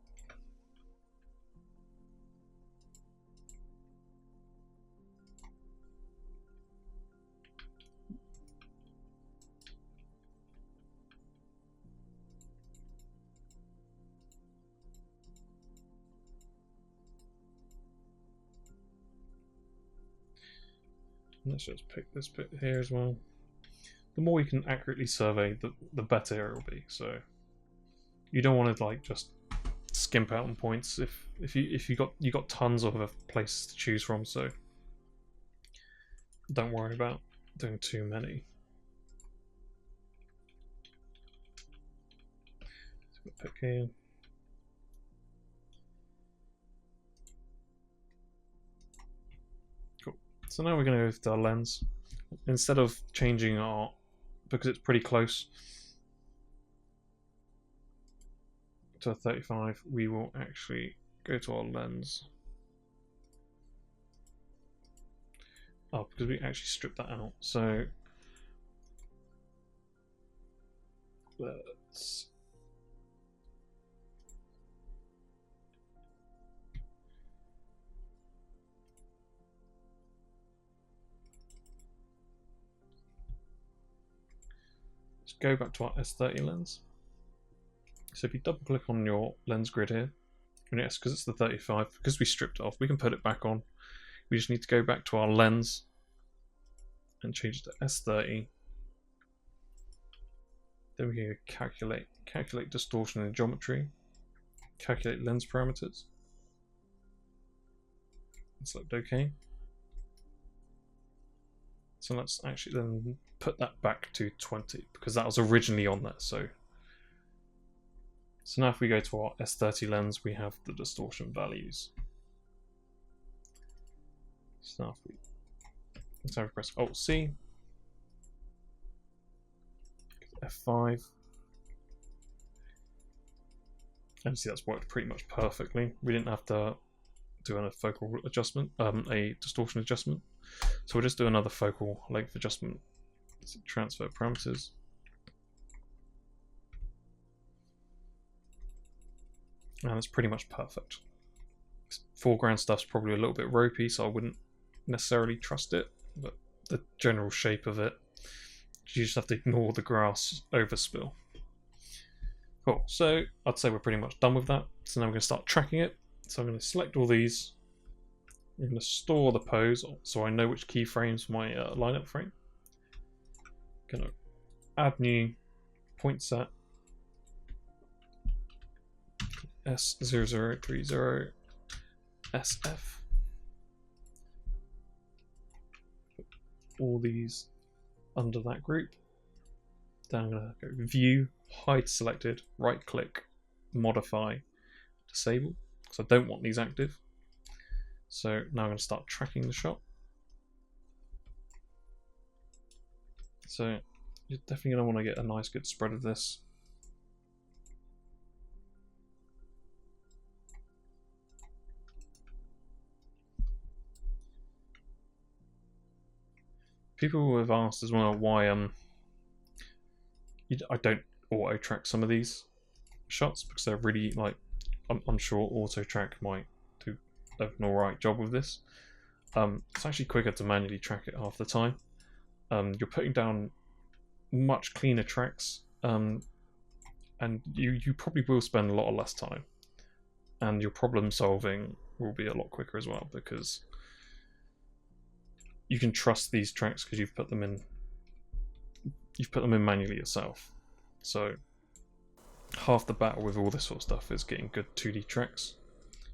Let's just pick this bit here as well. The more you can accurately survey, the better it will be. So you don't want to like just skimp out on points if you got tons of places to choose from. So don't worry about doing too many. So pick here. So now we're going to go with our lens. Instead of changing our, because it's pretty close to a 35, we will actually go to our lens. Oh, because we actually stripped that out. So let's go back to our S30 lens. So if you double click on your lens grid here, and yes, because it's the 35, because we stripped it off, we can put it back on. We just need to go back to our lens and change it to S30. Then we can calculate distortion and geometry, calculate lens parameters. Select OK. So let's actually then put that back to 20 because that was originally on there. So now if we go to our S30 lens, we have the distortion values. So now if we press Alt C, F5, and see that's worked pretty much perfectly. We didn't have to do a focal adjustment, a distortion adjustment. So we'll just do another focal length adjustment. So transfer parameters. And it's pretty much perfect. Foreground stuff's probably a little bit ropey, so I wouldn't necessarily trust it, but the general shape of it, you just have to ignore the grass overspill. Cool, so I'd say we're pretty much done with that. So now we're going to start tracking it. So I'm going to select all these. I'm going to store the pose so I know which keyframes my lineup frame. Going to add new point set S0030 SF. Put all these under that group. Then I'm going to go View, Hide Selected, right click, Modify, Disable, because I don't want these active. So now I'm going to start tracking the shot. So you're definitely going to want to get a nice good spread of this. People have asked as well why I don't auto track some of these shots, because they're really like I'm sure auto track might do an alright job with this. It's actually quicker to manually track it half the time. You're putting down much cleaner tracks, and you probably will spend a lot less time, and your problem solving will be a lot quicker as well, because you can trust these tracks because you've put them in manually yourself. So half the battle with all this sort of stuff is getting good 2D tracks,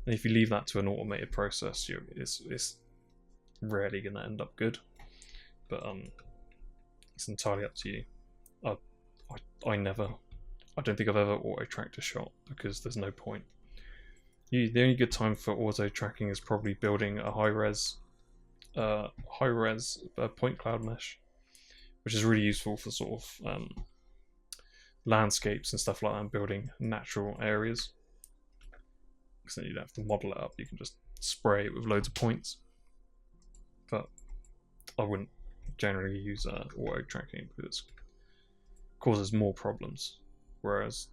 and if you leave that to an automated process, it's rarely going to end up good. But it's entirely up to you. I don't think I've ever auto tracked a shot because there's no point. The only good time for auto tracking is probably building a high res point cloud mesh, which is really useful for sort of landscapes and stuff like that, and building natural areas. Because then you don't have to model it up, you can just spray it with loads of points. but I wouldn't generally use auto tracking because it causes more problems. Whereas,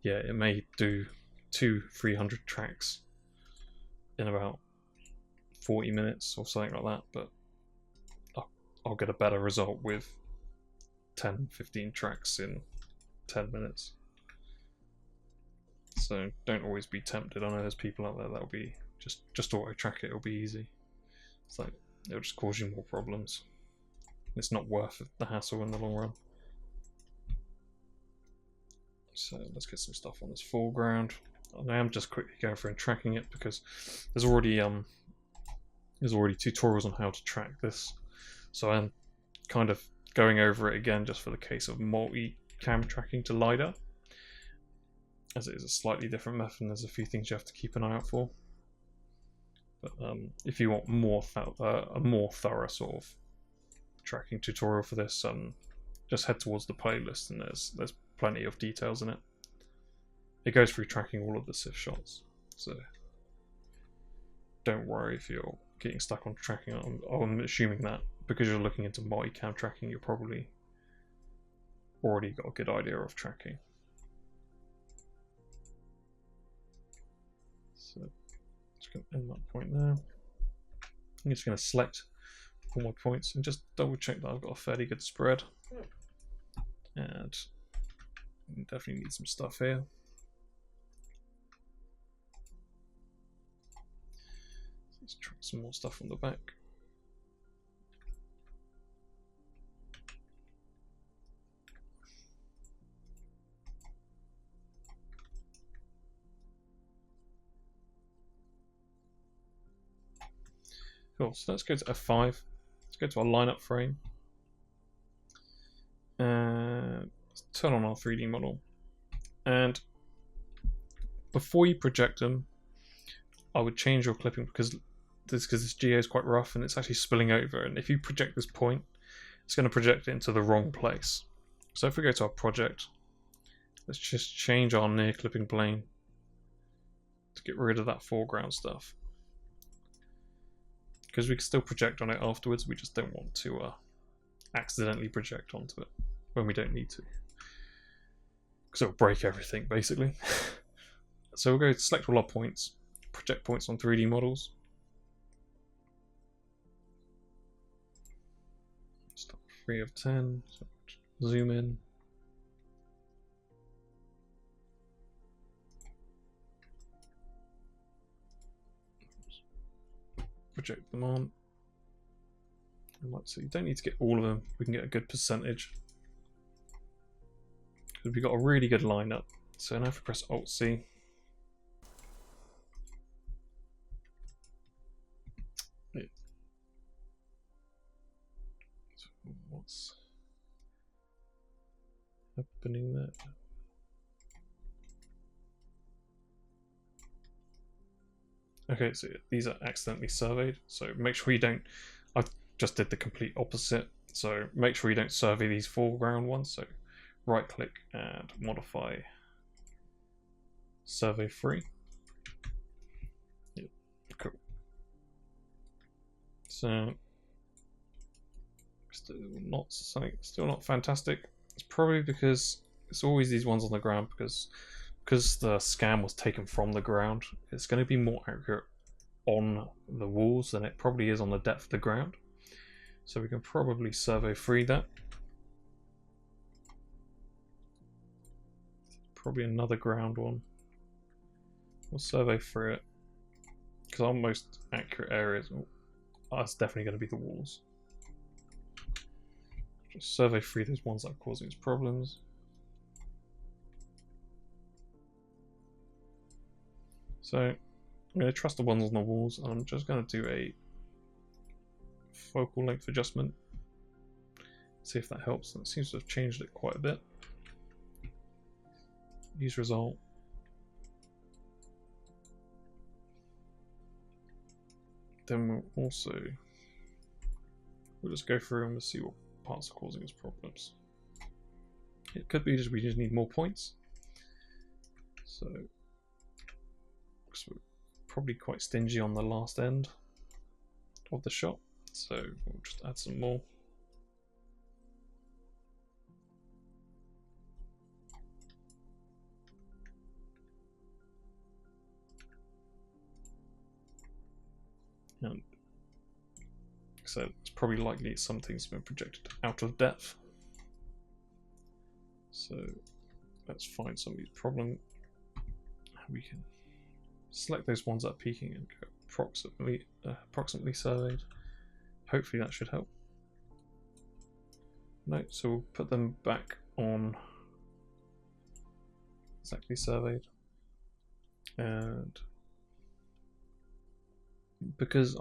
yeah, it may do 200-300 tracks in about 40 minutes or something like that, but I'll get a better result with 10-15 tracks in 10 minutes. So don't always be tempted. I know there's people out there that'll be just auto track it, it'll be easy. It's like it'll just cause you more problems. It's not worth the hassle in the long run. So let's get some stuff on this foreground. And I am just quickly going through and tracking it because there's already tutorials on how to track this. So I'm kind of going over it again just for the case of multi-cam tracking to Lidar, as it is a slightly different method and there's a few things you have to keep an eye out for. But if you want a more thorough sort of tracking tutorial for this, just head towards the playlist and there's plenty of details in it. It goes through tracking all of the Sith shots, so don't worry if you're getting stuck on tracking. I'm assuming that because you're looking into multi-cam tracking, you're probably already got a good idea of tracking. So just going to end that point there. I'm just going to select all my points and just double check that I've got a fairly good spread. And definitely need some stuff here. Let's try some more stuff on the back. Cool, so let's go to F5. Let's go to our lineup frame. And turn on our 3D model. And before you project them, I would change your clipping because this geo is quite rough and it's actually spilling over. And if you project this point, it's going to project it into the wrong place. So if we go to our project, let's just change our near clipping plane to get rid of that foreground stuff. Because we can still project on it afterwards, we just don't want to accidentally project onto it when we don't need to. Because it'll break everything, basically. So we'll go to select all our points, project points on 3D models. Start 3 of 10, so zoom in. Project them on. And like so, you don't need to get all of them. We can get a good percentage because we've got a really good lineup. So now if we press Alt C, so what's happening there? Okay, so these are accidentally surveyed, so make sure you don't. I just did the complete opposite, so make sure you don't survey these foreground ones. So right click and modify survey free. Yep, cool. So still not fantastic. It's probably because it's always these ones on the ground because the scan was taken from the ground. It's going to be more accurate on the walls than it probably is on the depth of the ground. So we can probably survey free that. Probably another ground one. We'll survey through it because our most accurate areas are definitely going to be the walls. Just survey free those ones that are causing us problems. So I'm going to trust the ones on the walls, and I'm just going to do a focal length adjustment. See if that helps. And it seems to have changed it quite a bit. Use result. Then we'll just go through and we'll see what parts are causing us problems. It could be just we just need more points. So we're probably quite stingy on the last end. of the shot, so we'll just add some more. And so it's probably likely something's been projected out of depth. So let's find somebody's problem. We can select those ones that are peaking and go approximately surveyed. Hopefully that should help. No, so we'll put them back on exactly surveyed. And because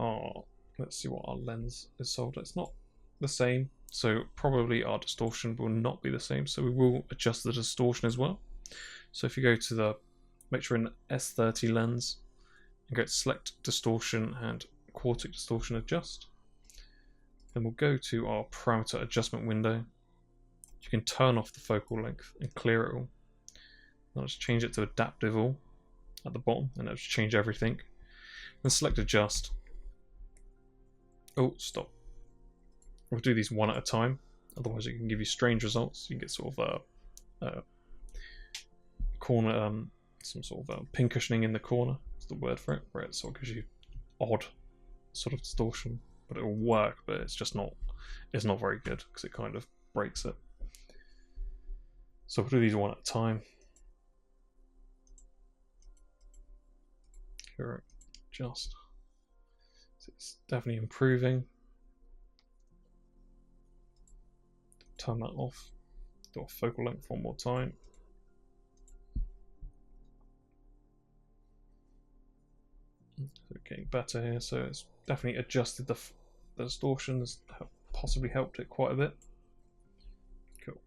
let's see what our lens is sold, it's not the same, so probably our distortion will not be the same, so we will adjust the distortion as well. So if you go to make sure in S30 lens and go to select distortion and quartic distortion adjust, then we'll go to our parameter adjustment window. You can turn off the focal length and clear it all. Now let's change it to adaptive all at the bottom, and let's change everything. Then select adjust. Oh, stop. We'll do these one at a time, otherwise it can give you strange results. You can get sort of a corner, some sort of pin cushioning in the corner, is the word for it, where it sort of gives you odd sort of distortion, but it will work, but it's just not, it's not very good because it kind of breaks it. So we'll do these one at a time. Here, adjust. So it's definitely improving. Turn that off. Do a focal length one more time. So getting better here. So it's definitely adjusted the distortion. Has possibly helped it quite a bit. Cool.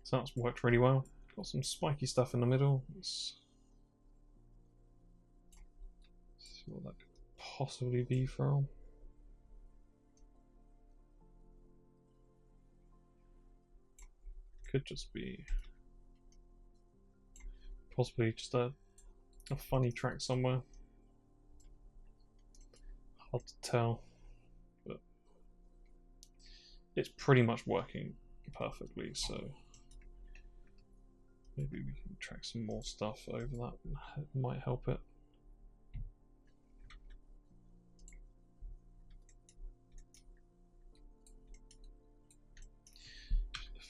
So that's worked really well. Got some spiky stuff in the middle. Let's see what that could possibly be from. Could just be possibly just a funny track somewhere. Hard to tell, but it's pretty much working perfectly, so maybe we can track some more stuff over that, it might help it.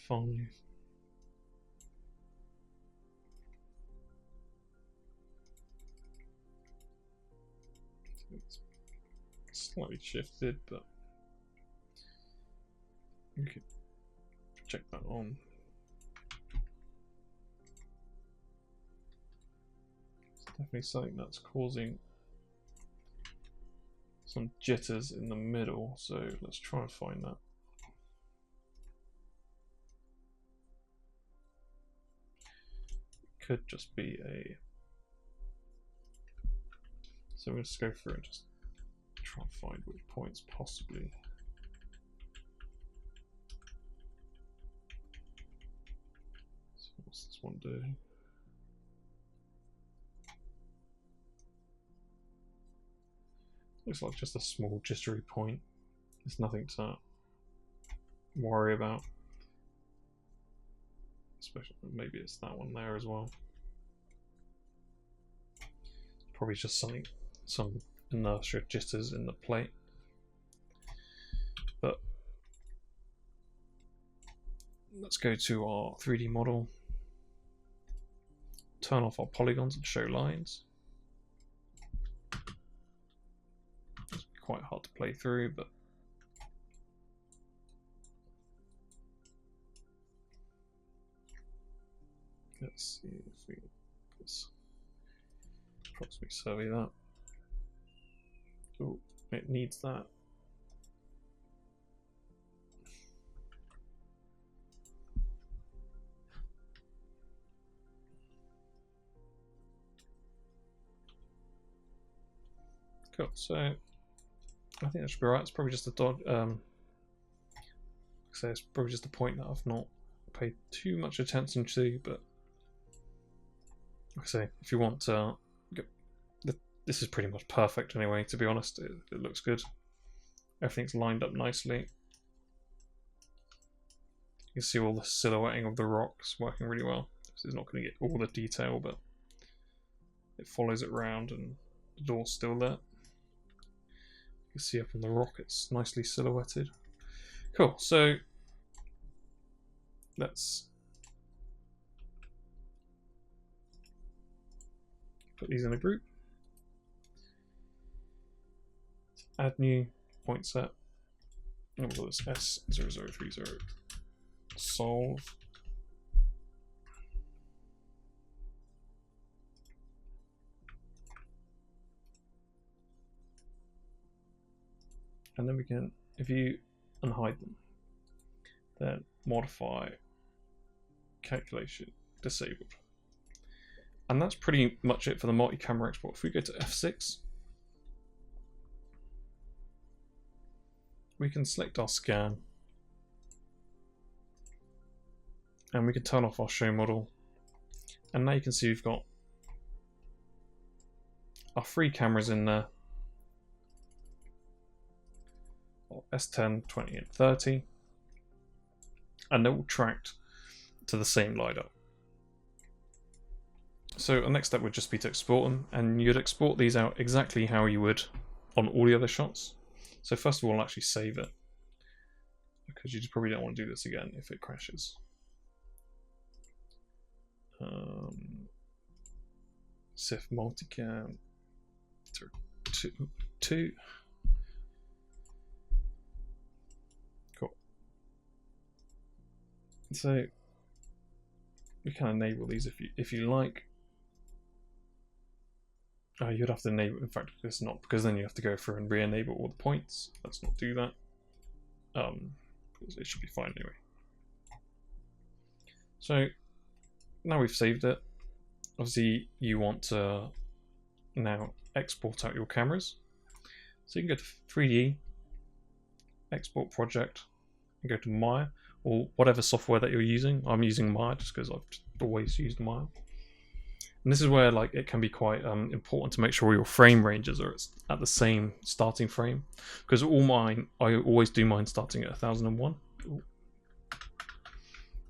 Fine. It's slightly shifted, but we could check that on. It's definitely something that's causing some jitters in the middle, so let's try and find that. Could just be a, so we'll just go through and just try and find which points possibly. So what's this one doing? Looks like just a small jittery point. It's nothing to worry about. Especially, maybe it's that one there as well. Probably just something, some inertia jitters in the plate. But let's go to our 3D model, turn off our polygons and show lines. It's quite hard to play through, but let's see if we can approximately survey that. Oh, it needs that. Cool, so I think that should be right. It's probably just a dot. So it's probably just a point that I've not paid too much attention to, but like I say, if you want this is pretty much perfect anyway, to be honest. It looks good. Everything's lined up nicely. You can see all the silhouetting of the rocks working really well. This is not going to get all the detail, but it follows it round and the door's still there. You can see up on the rock it's nicely silhouetted. Cool, so let's put these in a group. Add new point set. And we'll call this S0030. Solve. And then we can, if you unhide them, then modify calculation disabled. And that's pretty much it for the multi-camera export. If we go to F6, we can select our scan and we can turn off our show model. And now you can see we've got our 3 cameras in there. S10, 20 and 30. And they're all tracked to the same Lidar. So the next step would just be to export them, and you'd export these out exactly how you would on all the other shots. So first of all, I'll actually save it, because you just probably don't want to do this again if it crashes. Sith multicam 2. Cool. So you can enable these if you like. You'd have to enable. In fact, it's not, because then you have to go through and re-enable all the points. Let's not do that. Because it should be fine anyway. So now we've saved it. Obviously, you want to now export out your cameras. So you can go to 3D, export project, and go to Maya, or whatever software that you're using. I'm using Maya just because I've always used Maya. And this is where it can be quite important to make sure your frame ranges are at the same starting frame, because I always do mine starting at 1001.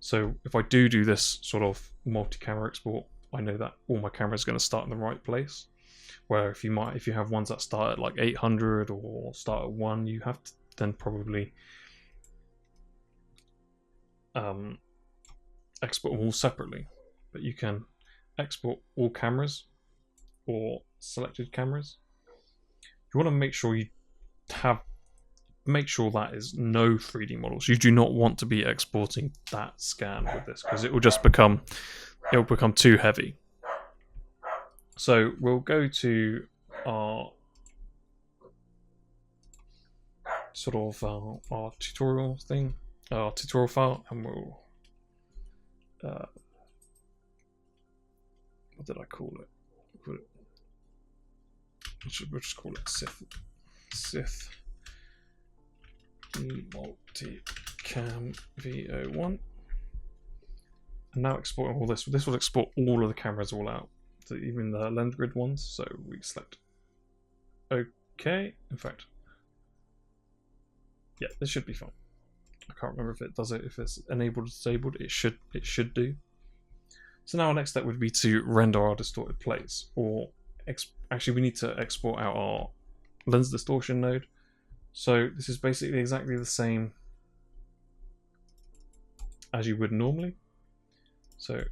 So if I do this sort of multi-camera export, I know that all my cameras are going to start in the right place. Where if you have ones that start at 800 or start at 1, you have to then probably export them all separately. But you can export all cameras or selected cameras. You want to make sure that is no 3D models. You do not want to be exporting that scan with this, because it will just become too heavy. So we'll go to our sort of our tutorial thing, our tutorial file, and we'll what did I call it? We'll just call it Sith Multicam V01. And now exporting all this. This will export all of the cameras all out, so even the lens grid ones. So we select OK. In fact, yeah, this should be fine. I can't remember if it does it. If it's enabled or disabled, it should do. So now our next step would be to render our distorted plates, or actually we need to export out our lens distortion node. So this is basically exactly the same as you would normally. So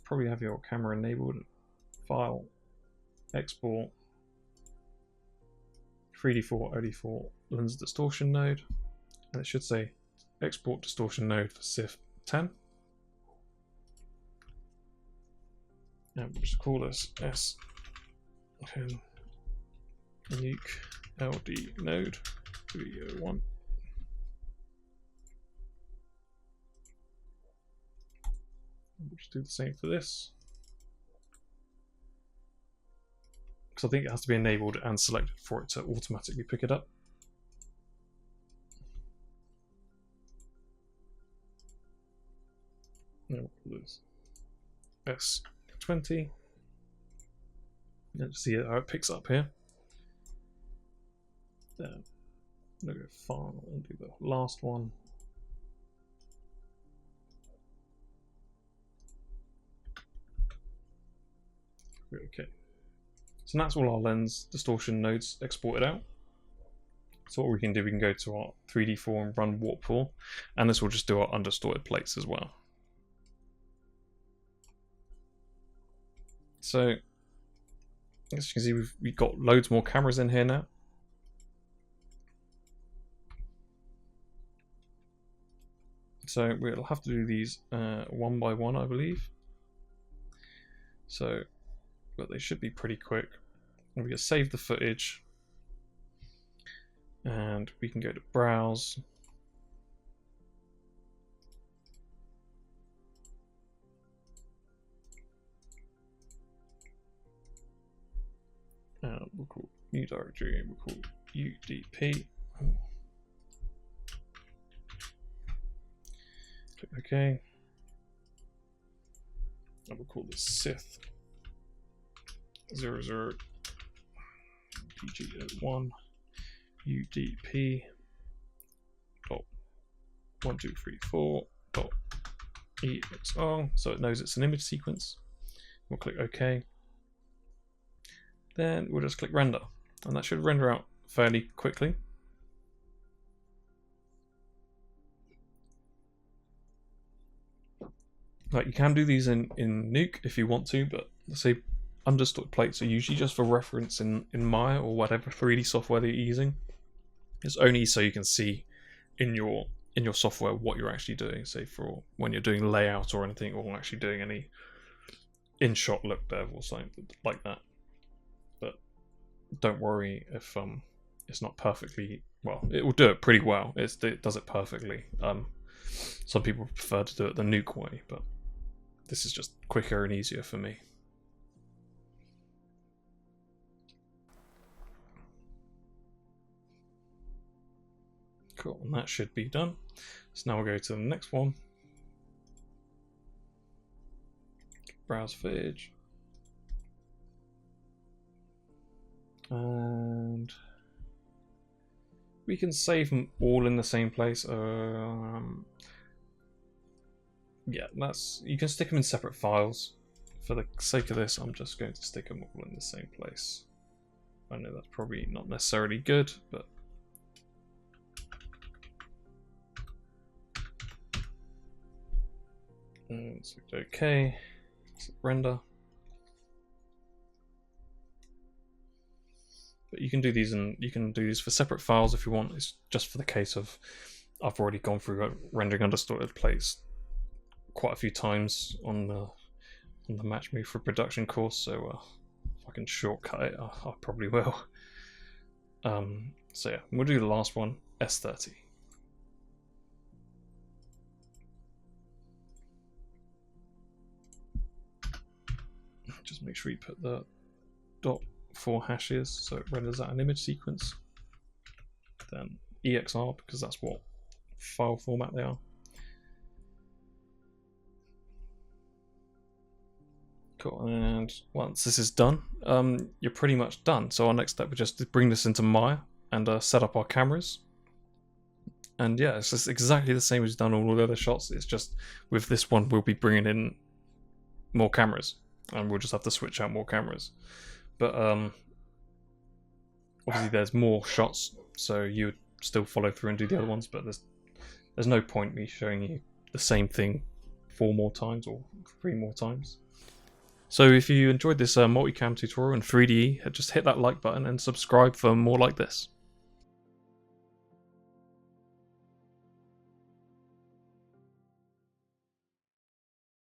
probably have your camera enabled, file, export, 3D4, OD4 lens distortion node, and it should say export distortion node for Sith 10. And we'll just call this S10 nuke LD node 301. We'll just do the same for this, because I think it has to be enabled and selected for it to automatically pick it up. Now we'll call this S20 Let's see how it picks up here. Then I'm gonna go far and do the last one. Okay. So that's all our lens distortion nodes exported out. So what we can do, we can go to our 3D4 and run warp pool, and this will just do our undistorted plates as well. So as you can see, we've got loads more cameras in here now. So we'll have to do these one by one, I believe. So, but they should be pretty quick. And we can save the footage, and we can go to browse. And we'll call new directory, we'll call UDP. Click OK. And we'll call this Sith 00 PG01 UDP dot 1234 dot EXR, so it knows it's an image sequence. We'll click OK. Then we'll just click render, and that should render out fairly quickly. Like, you can do these in Nuke if you want to, but let's say undistorted plates are usually just for reference in Maya or whatever 3D software that you're using. It's only so you can see in your software what you're actually doing, say for when you're doing layout or anything, or actually doing any in-shot look dev or something like that. But don't worry if it's not perfectly well. It will do it pretty well. It does it perfectly. Some people prefer to do it the Nuke way, but this is just quicker and easier for me. Cool, and that should be done. So now we'll go to the next one. Browse footage. And we can save them all in the same place. Yeah, you can stick them in separate files. For the sake of this, I'm just going to stick them all in the same place. I know that's probably not necessarily good, but let's click OK. Let's render. But you can do these for separate files if you want. It's just for the case of I've already gone through rendering undistorted plates quite a few times on the Match Me for Production course, so if I can shortcut it, I probably will. So yeah, we'll do the last one, S30. Just make sure you put the .4 hashes so it renders out an image sequence. Then EXR, because that's what file format they are. Cool, and once this is done, you're pretty much done. So our next step is just to bring this into Maya and set up our cameras. And yeah, it's just exactly the same as we've done all the other shots. It's just with this one, we'll be bringing in more cameras, and we'll just have to switch out more cameras. But obviously there's more shots, so you would still follow through and do the other ones, but there's no point me showing you the same thing 4 more times or 3 more times. So if you enjoyed this multicam tutorial in 3DE, just hit that like button and subscribe for more like this.